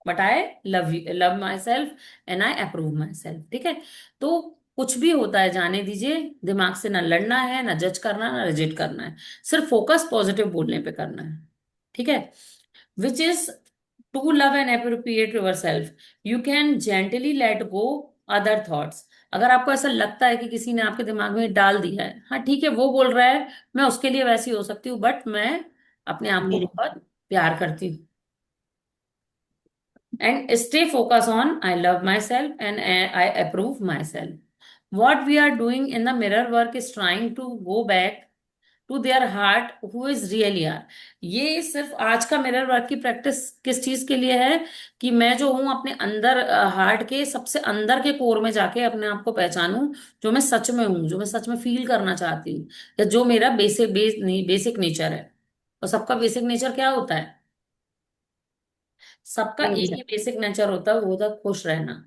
but I love my self and I approve my self. ठीक है। तो कुछ भी होता है जाने दीजिए, दिमाग से ना लड़ना है, ना जज करना, ना रिजेक्ट करना है। सिर्फ फोकस पॉजिटिव बोलने पे करना है। ठीक है। which is to love and appropriate yourself. You can gently let go other thoughts. अगर आपको ऐसा लगता है कि किसी ने आपके दिमाग में डाल दिया है, हाँ ठीक है, वो बोल रहा है, मैं उसके लिए वैसी हो सकती हूँ, बट मैं अपने आप को बहुत प्यार करती हूँ। And stay focused on I love myself and I approve myself. What we are doing in the mirror work is trying to go back to their heart who is really are. ये सिर्फ आज का mirror work की practice किस चीज के लिए है? कि मैं जो हूं अपने अंदर, हार्ट के सबसे अंदर के कोर में जाके अपने आप को पहचानूं, जो मैं सच में हूं, जो मैं सच में फील करना चाहती हूँ, या जो मेरा बेसिक नेचर है। और सबका बेसिक नेचर क्या होता है? सबका एक ही बेसिक नेचर होता है, वो होता है खुश रहना।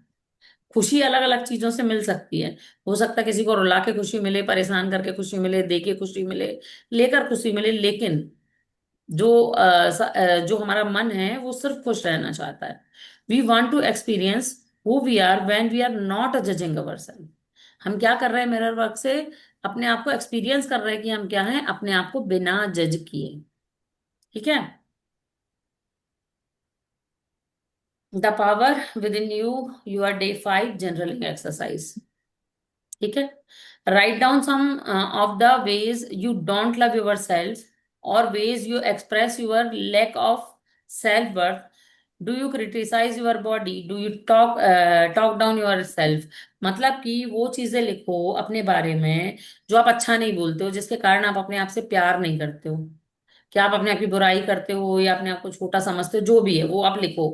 खुशी अलग अलग चीजों से मिल सकती है। हो सकता है किसी को रुला के खुशी मिले, परेशान करके खुशी मिले, दे के खुशी मिले, लेकर खुशी मिले, लेकिन जो हमारा मन है वो सिर्फ खुश रहना चाहता है। We want to experience who we are when we are not judging our self. हम क्या कर रहे हैं मिरर वर्क से? अपने आप को एक्सपीरियंस कर रहे हैं कि हम क्या हैं, अपने आप को बिना जज किए। ठीक है। The power within you, your day 5 journaling exercise. ठीक है। Write down some of the ways you don't love your self और ways you express your lack of self worth do you criticise your body, do you talk down your self. मतलब कि वो चीजें लिखो अपने बारे में जो आप अच्छा नहीं बोलते हो, जिसके कारण आप अपने आप से प्यार नहीं करते हो। क्या आप अपने आप की बुराई करते हो या अपने आप को छोटा समझते हो, जो भी है वो आप लिखो।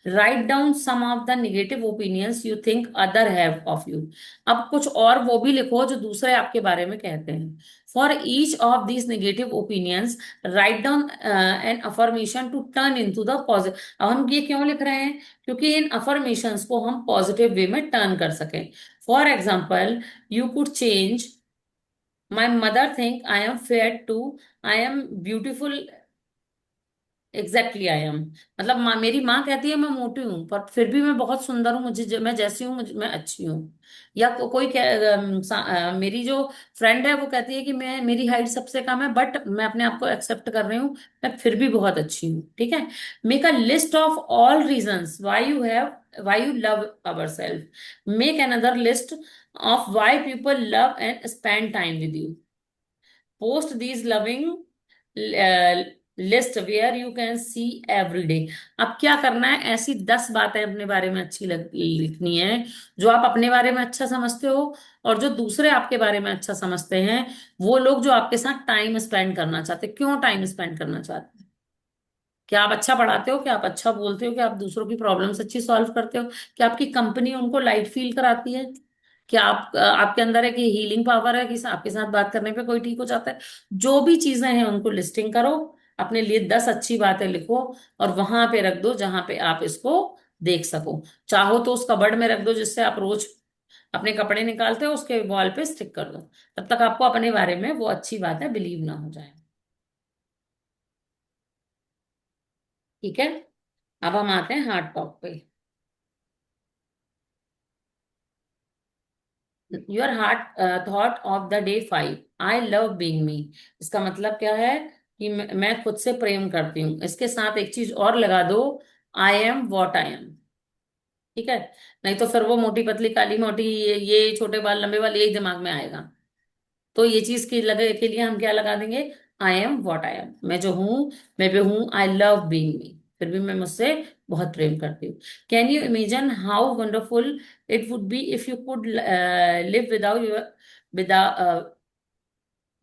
Write down some of the negative opinions you think other have of you. अब कुछ और वो भी लिखो जो दूसरे आपके बारे में कहते हैं। For each of these negative opinions write down an affirmation to turn into the positive. अब हम ये क्यों लिख रहे हैं? क्योंकि इन अफर्मेशंस को हम पॉजिटिव वे में टर्न कर सकें। For example, you could change, my mother think I am fair to, I am beautiful, exactly I am. मतलब मेरी माँ कहती है मैं मोटी हूँ पर फिर भी मैं बहुत सुंदर हूँ, मैं जैसी हूँ मैं अच्छी हूँ। या मेरी जो फ्रेंड है वो कहती है कि मैं, मेरी हाइट सबसे कम है बट मैं अपने आप को एक्सेप्ट कर रही हूँ, मैं फिर भी बहुत अच्छी हूँ। ठीक है। Make a list of all reasons why you love our self. Make another list of why people love and spend time with you. Post these loving list where you can see every day. अब क्या करना है, ऐसी 10 बातें अपने बारे में लिखनी है जो आप अपने बारे में अच्छा समझते हो और जो दूसरे आपके बारे में अच्छा समझते हैं। वो लोग जो आपके साथ टाइम स्पेंड करना चाहते हैं, क्यों टाइम स्पेंड करना चाहते हैं? क्या आप अच्छा पढ़ाते हो, क्या आप अच्छा बोलते हो, क्या आप दूसरों की प्रॉब्लम्स अच्छी सॉल्व करते हो, क्या आपकी कंपनी उनको लाइट फील कराती है, क्या आपके अंदर है कि हीलिंग पावर है कि आपके साथ बात करने पे कोई ठीक हो जाता है। जो भी चीजें हैं उनको लिस्टिंग करो, अपने लिए 10 अच्छी बातें लिखो और वहां पे रख दो जहां पे आप इसको देख सको। चाहो तो उस कबर्ड में रख दो जिससे आप रोज अपने कपड़े निकालते हो, उसके वॉल पे स्टिक कर दो। तब तक आपको अपने बारे में वो अच्छी बात है बिलीव ना हो जाए। ठीक है। अब हम आते हैं हार्ट टॉक पे। Your heart thought of the day 5, I love being me. इसका मतलब क्या है कि मैं खुद से प्रेम करती हूँ। इसके साथ एक चीज और लगा दो, I am what I am. ठीक है। नहीं तो फिर वो मोटी पतली काली मोटी, ये छोटे बाल लंबे बाल, यही दिमाग में आएगा। तो ये चीज की लगे के लिए हम क्या लगा देंगे, I am what I am. मैं जो हूँ, मैं भी हूँ, आई लव बीइंग मी, फिर भी मैं मुझसे बहुत प्रेम करती हूँ। Can you imagine how wonderful it would be if you could live without your without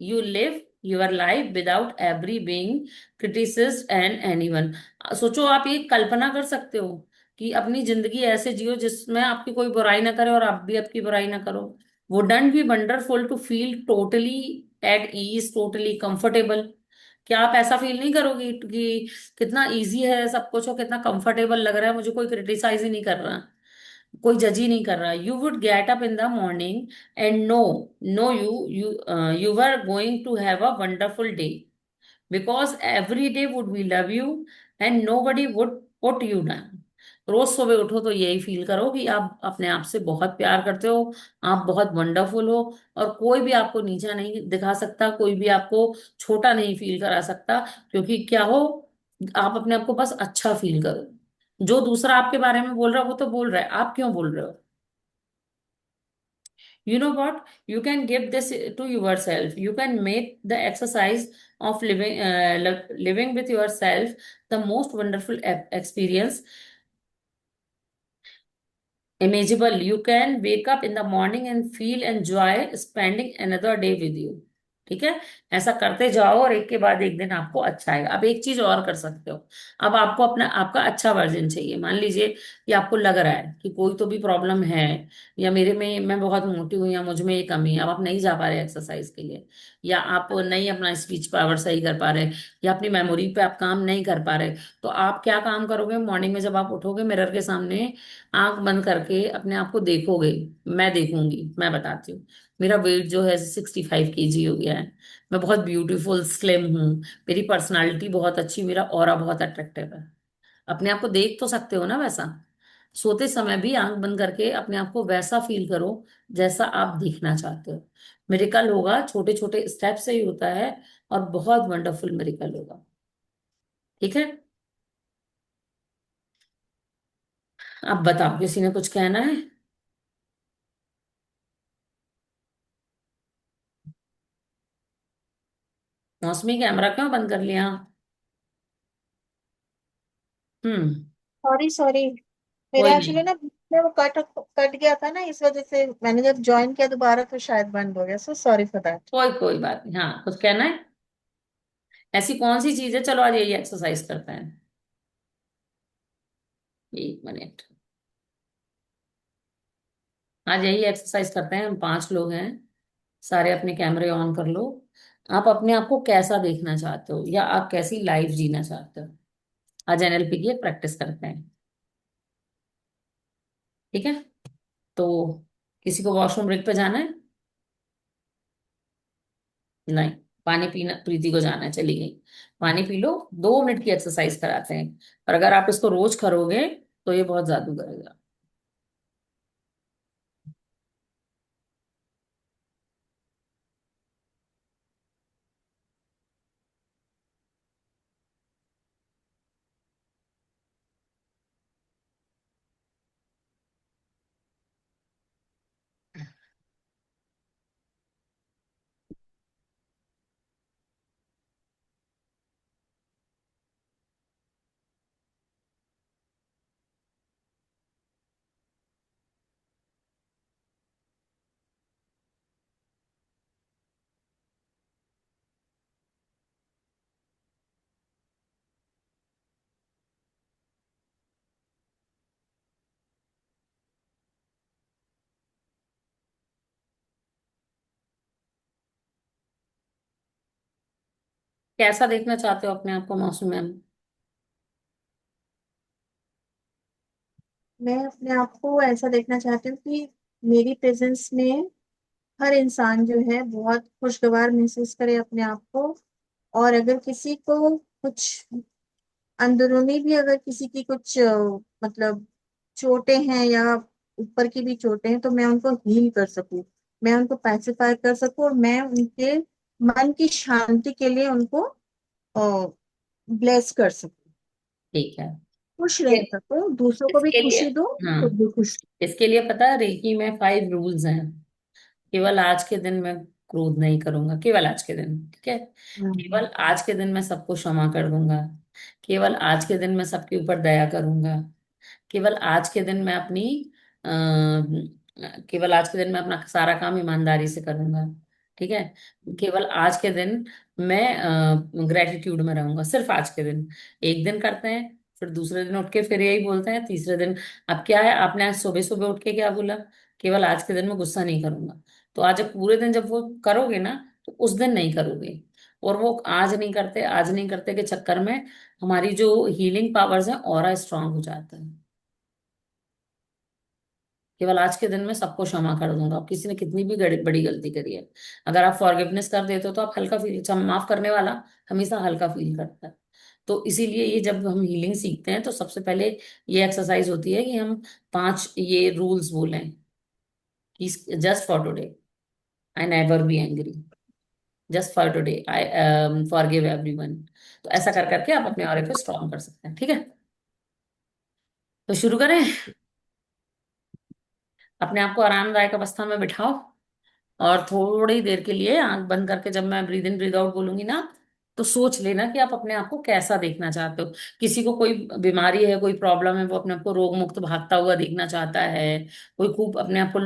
you live your life without every being criticised and anyone. सोचो, आप ये कल्पना कर सकते हो कि अपनी जिंदगी ऐसे जियो जिसमें आपकी कोई बुराई ना करे और आप भी आपकी बुराई ना करो। Wouldn't be wonderful to feel totally at ease, totally comfortable. क्या आप ऐसा फील नहीं करोगे कि कितना इजी है सब कुछ और कितना कंफर्टेबल लग रहा है, मुझे कोई क्रिटिसाइज ही नहीं कर रहा, कोई जज ही नहीं कर रहा। You would get up in the morning and know you were going to have a wonderful day because every day would we love you and nobody would put you down। रोज सुबह उठो तो यही फील करो कि आप अपने आप से बहुत प्यार करते हो, आप बहुत वंडरफुल हो और कोई भी आपको नीचा नहीं दिखा सकता, कोई भी आपको छोटा नहीं फील करा सकता। क्योंकि क्या हो, आप अपने आप को बस अच्छा फील करो। जो दूसरा आपके बारे में बोल रहा है वो तो बोल रहा है, आप क्यों बोल रहे हो? You know what? You can give this to yourself. You can make the exercise of living with yourself the most wonderful experience imaginable. You can wake up in the morning and feel enjoy spending another day with you। ठीक है। ऐसा करते जाओ और एक के बाद एक दिन आपको अच्छा आएगा। अब एक चीज और कर सकते हो। अब आपको अपना आपका अच्छा वर्जन चाहिए। मान लीजिए कि आपको लग रहा है कि कोई तो भी प्रॉब्लम है, या मेरे में मैं बहुत मोटी हूँ या मुझ में ये कमी है, अब आप नहीं जा पा रहे एक्सरसाइज के लिए, या आप नहीं अपना स्पीच पावर सही कर पा रहे, या अपनी मेमोरी पे आप काम नहीं कर पा रहे, तो आप क्या काम करोगे? मॉर्निंग में जब आप उठोगे, मिरर के सामने आंख बंद करके अपने आप को देखोगे। मैं देखूंगी, मैं बताती हूँ। मेरा वेट जो है 65 kg हो गया है। मैं बहुत ब्यूटीफुल स्लिम हूँ। मेरी पर्सनालिटी बहुत अच्छी, मेरा ऑरा बहुत अट्रैक्टिव है। अपने आप को देख तो सकते हो ना वैसा। सोते समय भी आंख बंद करके अपने आप को वैसा फील करो जैसा आप दिखना चाहते हो। मेरिकल होगा, छोटे छोटे स्टेप से ही होता है और बहुत वंडरफुल मेरिकल होगा। ठीक है। अब बताओ, किसी ने कुछ कहना है? मौसमी कैमरा क्यों बंद कर लिया? हम्म। सॉरी सॉरी, मेरा कोई नहीं, एक्चुअली ना बीच में वो कट कट गया था ना, इस वजह से मैंने जब ज्वाइन किया दोबारा तो शायद बंद हो गया, सो सॉरी फॉर दैट। कोई कोई बात नहीं। हाँ, कुछ कहना है? ऐसी कौन सी चीज है, चलो आज यही एक्सरसाइज करते हैं। 1 मिनट। आज यही एक्सरसाइज करते हैं, हम 5 लोग हैं। सारे अपने कैमरे ऑन कर लो। आप अपने आप को कैसा देखना चाहते हो, या आप कैसी लाइफ जीना चाहते हो? आज एनएलपी की एक प्रैक्टिस करते हैं, ठीक है? तो किसी को वॉशरूम ब्रेक पे जाना है? नहीं। पानी पीना, प्रीति को जाना है, चली गई। पानी पी लो। 2 मिनट की एक्सरसाइज कराते हैं, और अगर आप इसको रोज करोगे तो ये बहुत जादू करेगा। कैसा देखना चाहते हो अपने आप को मौसम में? मैं अपने आप को ऐसा देखना चाहती हूँ कि मेरी प्रेजेंस में हर इंसान जो है बहुत खुशगवार महसूस करे अपने आप को। और अगर किसी को कुछ अंदरूनी भी, अगर किसी की कुछ मतलब चोटें हैं या ऊपर की भी चोटें हैं, तो मैं उनको हील कर सकूं, मैं उनको पैसिफाई कर सकूं, और मैं उनके मन की शांति के लिए उनको ब्लेस कर सकूं, ठीक है। खुश ये- रह सकूं, दूसरों को भी इसके लिए, खुशी दूं, हाँ, खुद भी खुश। इसके लिए पता है, रेकी में 5 रूल्स हैं। केवल आज के दिन मैं क्रोध नहीं करूंगा, केवल आज के दिन, ठीक है? केवल हम्म। आज के दिन मैं सबको क्षमा कर दूंगा। केवल आज के दिन मैं सबके ऊपर दया करूंगा। केवल आज के दिन मैं अपनी अ, केवल आज के दिन मैं अपना सारा काम ईमानदारी से करूंगा, ठीक है? केवल आज के दिन मैं ग्रेटिट्यूड में रहूंगा, सिर्फ आज के दिन। एक दिन करते हैं, फिर दूसरे दिन उठ के फिर यही बोलते हैं, तीसरे दिन। अब क्या है, आपने आज सुबह सुबह उठ के क्या बोला? केवल आज के दिन मैं गुस्सा नहीं करूंगा। तो आज जब पूरे दिन जब वो करोगे ना, तो उस दिन नहीं करोगे। और वो आज नहीं करते के चक्कर में हमारी जो हीलिंग पावर्स हैं और स्ट्रांग हो जाता है। केवल आज के दिन में सबको क्षमा कर दूंगा, अब किसी ने कितनी भी बड़ी गलती करी है। अगर आप फॉरगिवनेस कर देते हो तो आप हल्का फील, माफ करने वाला हमेशा हल्का फील करता है। तो इसीलिए ये जब हम हीलिंग सीखते हैं तो सबसे पहले ये एक्सरसाइज होती है कि हम 5 ये रूल्स बोलें कि just for today I never be angry, just for today I forgive everyone. तो ऐसा कर करके आप अपने ऑरे को स्ट्रॉन्ग कर सकते हैं, ठीक है? तो शुरू करें। अपने आप को आरामदायक अवस्था में बिठाओ, और थोड़ी देर के लिए आंख बंद करके जब मैं ब्रीद इन ब्रीद आउट बोलूंगी ना, तो सोच लेना कि आप अपने आप को कैसा देखना चाहते हो। किसी को कोई बीमारी है, कोई प्रॉब्लम है, वो अपने आप को रोग मुक्त भागता हुआ देखना चाहता है। कोई खूब अपने आप को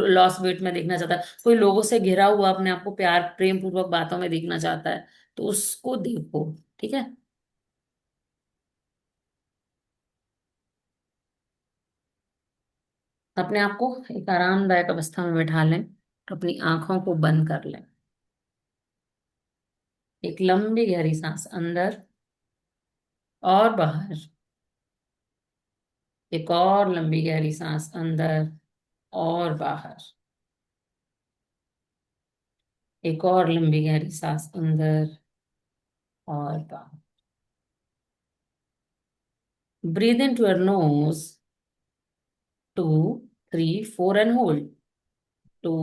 लॉस वेट में देखना चाहता है। कोई लोगों से घिरा हुआ अपने आप को प्यार प्रेम पूर्वक बातों में देखना चाहता है। तो उसको देखो, ठीक है? अपने आप को एक आरामदायक अवस्था में बैठा लें, अपनी आंखों को बंद कर लें। एक लंबी गहरी सांस अंदर और बाहर। एक और लंबी गहरी सांस अंदर और बाहर। एक और लंबी गहरी सांस अंदर और बाहर। Breathe into your nose, 2, 3, 4 and hold. 2,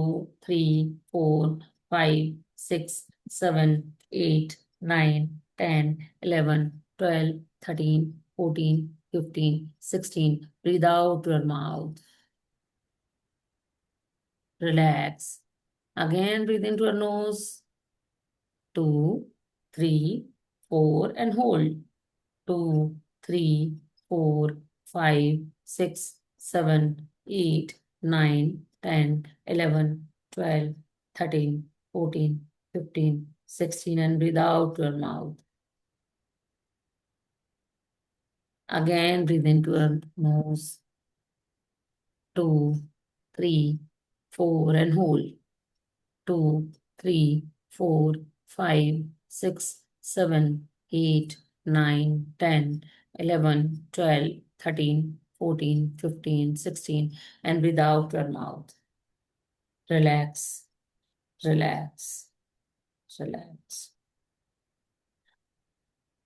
3, 4, 5, 6, 7, 8, 9, 10, 11, 12, 13, 14, 15, 16. Breathe out to your mouth. Relax. Again, breathe into your nose. 2, 3, 4 and hold. 2, 3, 4, 5, 6, 7, 8, 9, 10, 11, 12, 13, 14, 15, 16, and breathe out your mouth. Again, breathe into your nose. 2, 3, 4, and hold. 2, 3, 4, 5, 6, 7, 8, 9, 10, 11, 12, 13, 14, 15, 16, and breathe out your mouth. Relax, relax, relax.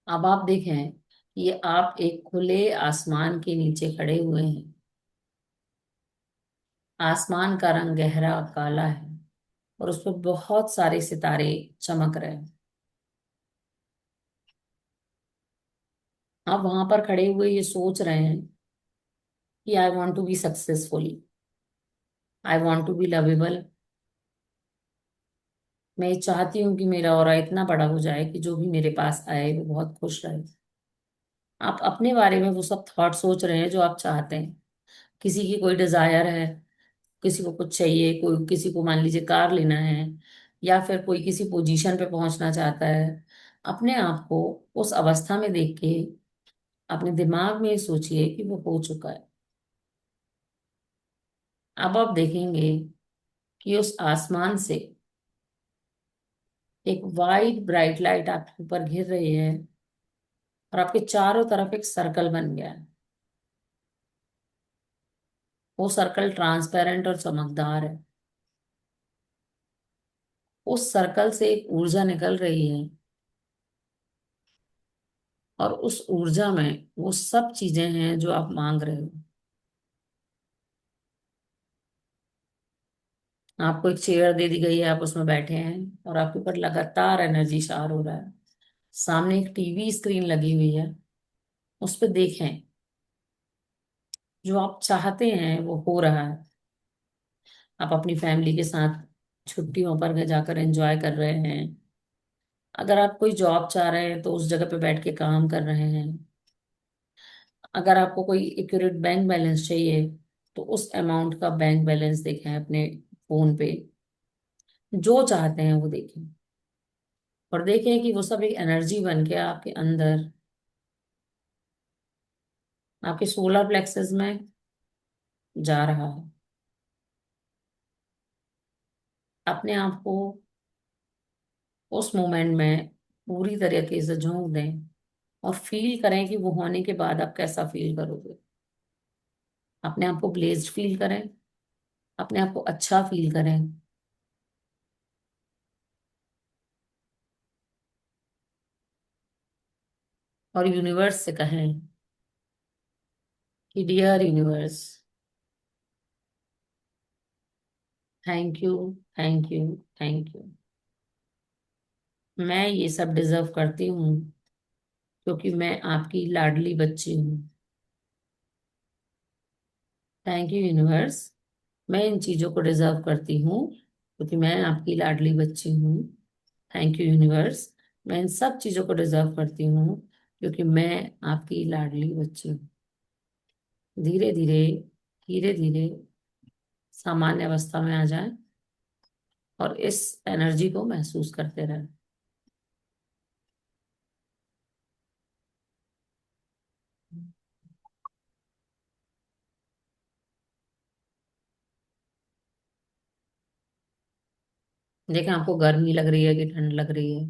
अब आप देखें, ये आप एक खुले आसमान के नीचे खड़े हुए हैं। आसमान का रंग गहरा काला है और उस पर बहुत सारे सितारे चमक रहे हैं। आप वहां पर खड़े हुए ये सोच रहे हैं कि I want to be successful, I want to be lovable. मैं ये चाहती हूँ कि मेरा ऑरा इतना बड़ा हो जाए कि जो भी मेरे पास आए वो बहुत खुश रहे। आप अपने बारे में वो सब थॉट सोच रहे हैं जो आप चाहते हैं। किसी की कोई डिजायर है, किसी को कुछ चाहिए, कोई किसी को मान लीजिए कार लेना है, या फिर कोई किसी पोजीशन पे पहुंचना चाहता है। अपने आप को उस अवस्था में देख के अपने दिमाग में सोचिए कि वो हो चुका है। अब आप देखेंगे कि उस आसमान से एक वाइट ब्राइट लाइट आपके ऊपर घिर रही है और आपके चारों तरफ एक सर्कल बन गया है। वो सर्कल ट्रांसपेरेंट और चमकदार है। उस सर्कल से एक ऊर्जा निकल रही है और उस ऊर्जा में वो सब चीजें हैं जो आप मांग रहे हो। आपको एक चेयर दे दी गई है, आप उसमें बैठे हैं और आपके ऊपर लगातार एनर्जी शार हो रहा है। सामने एक टीवी स्क्रीन लगी हुई है, उस पर देखें, जो आप चाहते हैं वो हो रहा है। आप अपनी फैमिली के साथ छुट्टियों पर जाकर एंजॉय कर रहे हैं। अगर आप कोई जॉब चाह रहे हैं तो उस जगह पे बैठ के काम कर रहे हैं। अगर आपको कोई एक्यूरेट बैंक बैलेंस चाहिए तो उस अमाउंट का बैंक बैलेंस देखें अपने फोन पे। जो चाहते हैं वो देखें और देखें कि वो सब एक एनर्जी बन के आपके अंदर, आपके सोलर प्लेक्सेस में जा रहा है। अपने आप को उस मोमेंट में पूरी तरीके से झोंक दें और फील करें कि वो होने के बाद आप कैसा फील करोगे। अपने आप को ब्लेस्ड फील करें, अपने आप को अच्छा फील करें और यूनिवर्स से कहें कि dear universe, thank you, thank you, thank you. मैं ये सब डिजर्व करती हूँ क्योंकि मैं आपकी लाडली बच्ची हूँ। थैंक यू यूनिवर्स, मैं इन चीजों को डिजर्व करती हूँ क्योंकि मैं आपकी लाडली बच्ची हूँ। थैंक यू यूनिवर्स, मैं इन सब चीजों को डिजर्व करती हूँ क्योंकि मैं आपकी लाडली बच्ची हूँ। धीरे धीरे, धीरे धीरे सामान्य अवस्था में आ जाए और इस एनर्जी को महसूस करते रहें। देखें, आपको गर्मी लग रही है कि ठंड लग रही है,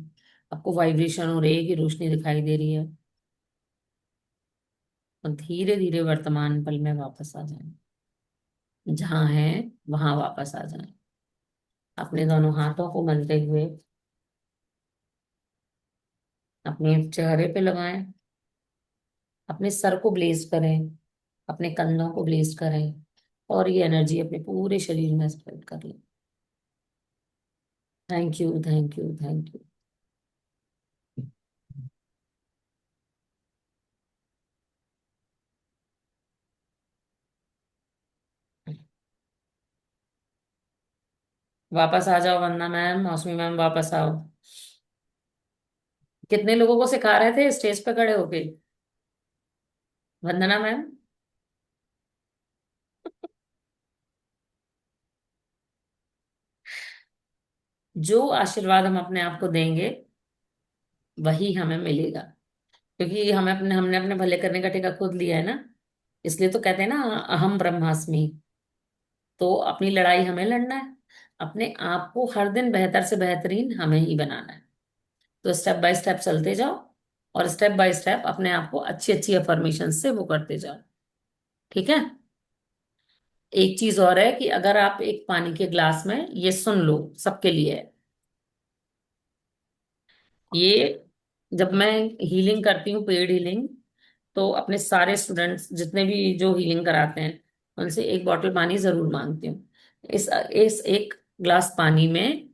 आपको वाइब्रेशन हो रही है कि रोशनी दिखाई दे रही है। और धीरे धीरे वर्तमान पल में वापस आ जाएं। जहां है वहां वापस आ जाएं। अपने दोनों हाथों को मलते हुए अपने चेहरे पे लगाएं, अपने सर को ब्लेस करें, अपने कंधों को ब्लेस करें और ये एनर्जी अपने पूरे शरीर में स्प्रेड कर लें। Thank you, thank you, thank you. वापस आ जाओ वंदना मैम, मौसमी मैम, वापस आओ। कितने लोगों को सिखा रहे थे स्टेज पे खड़े होके? वंदना मैम, जो आशीर्वाद हम अपने आप को देंगे वही हमें मिलेगा, क्योंकि हमने अपने भले करने का ठेका खुद लिया है ना। इसलिए तो कहते हैं ना, अहम ब्रह्मास्मि। तो अपनी लड़ाई हमें लड़ना है, अपने आप को हर दिन बेहतर से बेहतरीन हमें ही बनाना है। तो स्टेप बाय स्टेप चलते जाओ, और स्टेप बाय स्टेप अपने आप को अच्छी अच्छी अफर्मेशन से वो करते जाओ। ठीक है। एक चीज और है कि अगर आप एक पानी के ग्लास में, ये सुन लो, सबके लिए है ये, जब मैं हीलिंग करती हूँ, पेड हीलिंग, तो अपने सारे स्टूडेंट्स जितने भी जो हीलिंग कराते हैं उनसे एक बॉटल पानी जरूर मांगती हूँ। इस एक ग्लास पानी में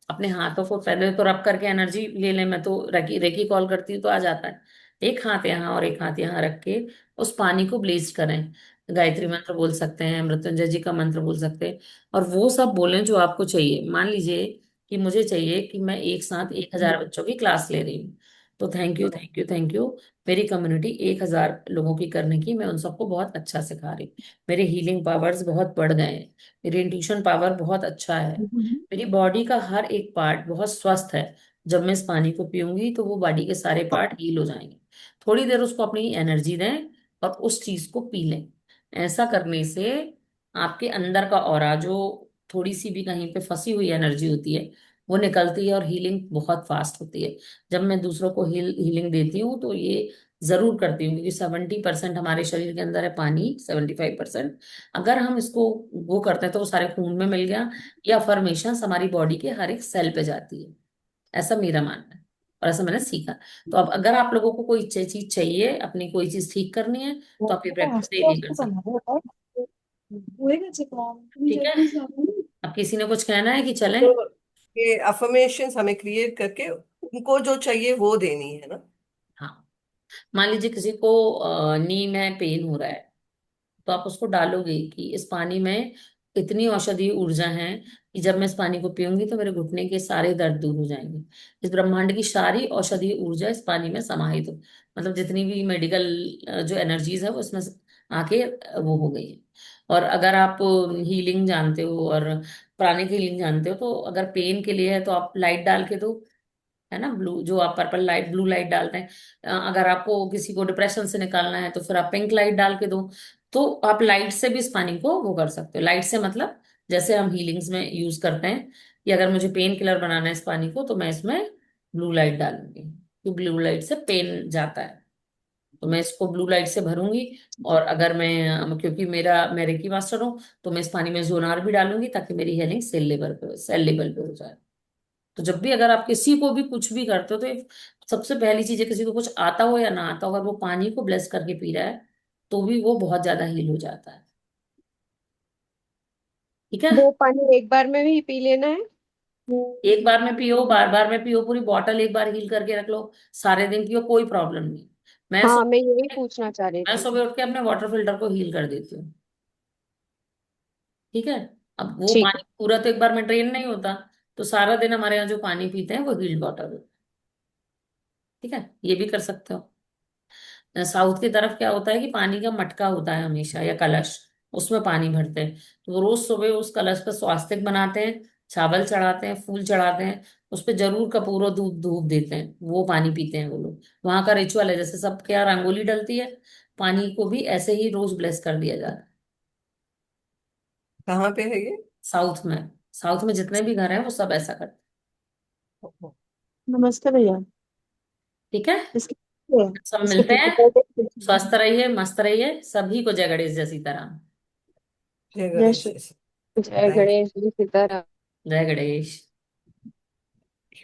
अपने हाथों को पहले तो रब करके एनर्जी ले लें। मैं तो रेकी रेकी कॉल करती हूँ तो आ जाता है। एक हाथ यहाँ और एक हाथ यहाँ रख के उस पानी को ब्लेस करें। गायत्री मंत्र बोल सकते हैं, मृत्युंजय जी का मंत्र बोल सकते हैं, और वो सब बोलें जो आपको चाहिए। मान लीजिए कि मुझे चाहिए कि मैं एक साथ 1,000 बच्चों की क्लास ले रही हूँ, तो thank you thank you thank you, मेरी कम्युनिटी 1,000 लोगों की करने की, मैं उन सबको बहुत अच्छा सिखा रही हूँ। मेरे हीलिंग पावर्स बहुत बढ़ गए हैं, मेरी इंट्यूशन पावर बहुत अच्छा है, मेरी बॉडी का हर एक पार्ट बहुत स्वस्थ है। जब मैं इस पानी को पीऊंगी तो वो बॉडी के सारे पार्ट हील हो जाएंगे। थोड़ी देर उसको अपनी एनर्जी दें और उस चीज को पी लें। ऐसा करने से आपके अंदर का ऑरा, जो थोड़ी सी भी कहीं पे फंसी हुई एनर्जी होती है, वो निकलती है और हीलिंग बहुत फास्ट होती है। जब मैं दूसरों को हीलिंग देती हूँ तो ये जरूर करती हूँ, क्योंकि 70% हमारे शरीर के अंदर है पानी, 75%। अगर हम इसको वो करते हैं तो वो सारे खून में मिल गया, ये अफर्मेशन हमारी बॉडी के हर एक सेल पे जाती है। ऐसा मेरा मानना है, और ऐसा मैंने सीखा। तो अब अगर आप लोगों को कोई चीज चाहिए, अपनी कोई चीज ठीक करनी है, तो आप ये प्रैक्टिस डेली कर सकते हैं। ठीक है। अब किसी ने कुछ कहना है कि चलें? तो ये अफर्मेशंस हमें क्रिएट करके उनको जो चाहिए वो देनी है ना। हाँ। मान लीजिए किसी को नी में पेन हो रहा है, तो आप उसको डालोगे कि इस पानी में इतनी औषधीय ऊर्जा है कि जब मैं इस पानी को पीऊंगी तो मेरे घुटने के सारे दर्द दूर हो जाएंगे। इस ब्रह्मांड की सारी औषधीय ऊर्जा इस पानी में समाहित हो, मतलब जितनी भी मेडिकल जो एनर्जीज है वो इसमें आके वो हो गई है। और अगर आप हीलिंग जानते हो और प्राणिक हीलिंग जानते हो, तो अगर पेन के लिए है तो आप लाइट डाल के दो, है ना, ब्लू, जो आप पर्पल लाइट, ब्लू लाइट डालते हैं। अगर आपको किसी को डिप्रेशन से निकालना है तो फिर आप पिंक लाइट डाल के दो। तो आप लाइट से भी इस पानी को वो कर सकते हो। लाइट से मतलब जैसे हम हीलिंग्स में यूज करते हैं कि अगर मुझे पेन किलर बनाना है इस पानी को, तो मैं इसमें ब्लू लाइट डालूंगी, क्योंकि ब्लू लाइट से पेन जाता है। तो मैं इसको ब्लू लाइट से भरूंगी। और अगर क्योंकि मैं रेकी मास्टर हूँ, तो मैं इस पानी में जोनार भी डालूंगी, ताकि मेरी हीलिंग सेल लेवल पे हो जाए। तो जब भी अगर आप किसी को भी कुछ भी करते हो, तो सबसे पहली चीज है, किसी को कुछ आता हो या ना आता हो, अगर वो पानी को ब्लेस करके पी रहा है तो भी वो बहुत ज्यादा हील हो जाता है। ठीक है। वो पानी एक बार में भी पी लेना है? एक बार में पियो, बार बार में पियो, पूरी बॉटल एक बार हील करके रख लो, सारे दिन पियो, कोई प्रॉब्लम नहीं। मैं हाँ, मैं यही सुबह पूछना चाह रही मैं थी। सुबह उठ के अपने वाटर फिल्टर को हील कर देती हूँ। ठीक है। अब वो ठीक है। पानी पूरा तो एक बार में ड्रेन नहीं होता, तो सारा दिन हमारे यहाँ जो पानी पीते हैं वो हील्ड वाटर होता है। ठीक है, ये भी कर सकते हो। साउथ की तरफ क्या होता है कि पानी का मटका होता है हमेशा, या कलश, उसमें पानी भरते हैं। तो वो रोज सुबह उस कलश पर स्वास्तिक बनाते हैं, चावल चढ़ाते हैं, फूल चढ़ाते हैं, उस पे जरूर कपूर और धूप धूप देते हैं, वो पानी पीते हैं वो लोग। वहां का रिचुअल है, जैसे सबके यहाँ रंगोली डलती है, पानी को भी ऐसे ही रोज ब्लेस कर दिया जाता है। कहाँ पे है ये? साउथ में, साउथ में जितने भी घर हैं वो सब ऐसा करते नमस्ते भैया। हैं। ठीक है। इसके सब इसके मिलते हैं। पीछे स्वस्थ रहिए, मस्त रहिए, सभी को जय गणेश जैसी तरह। जय जय गणेश श्री जैसे। जय थैंक गणेश जी, सीताराम। जय गणेश।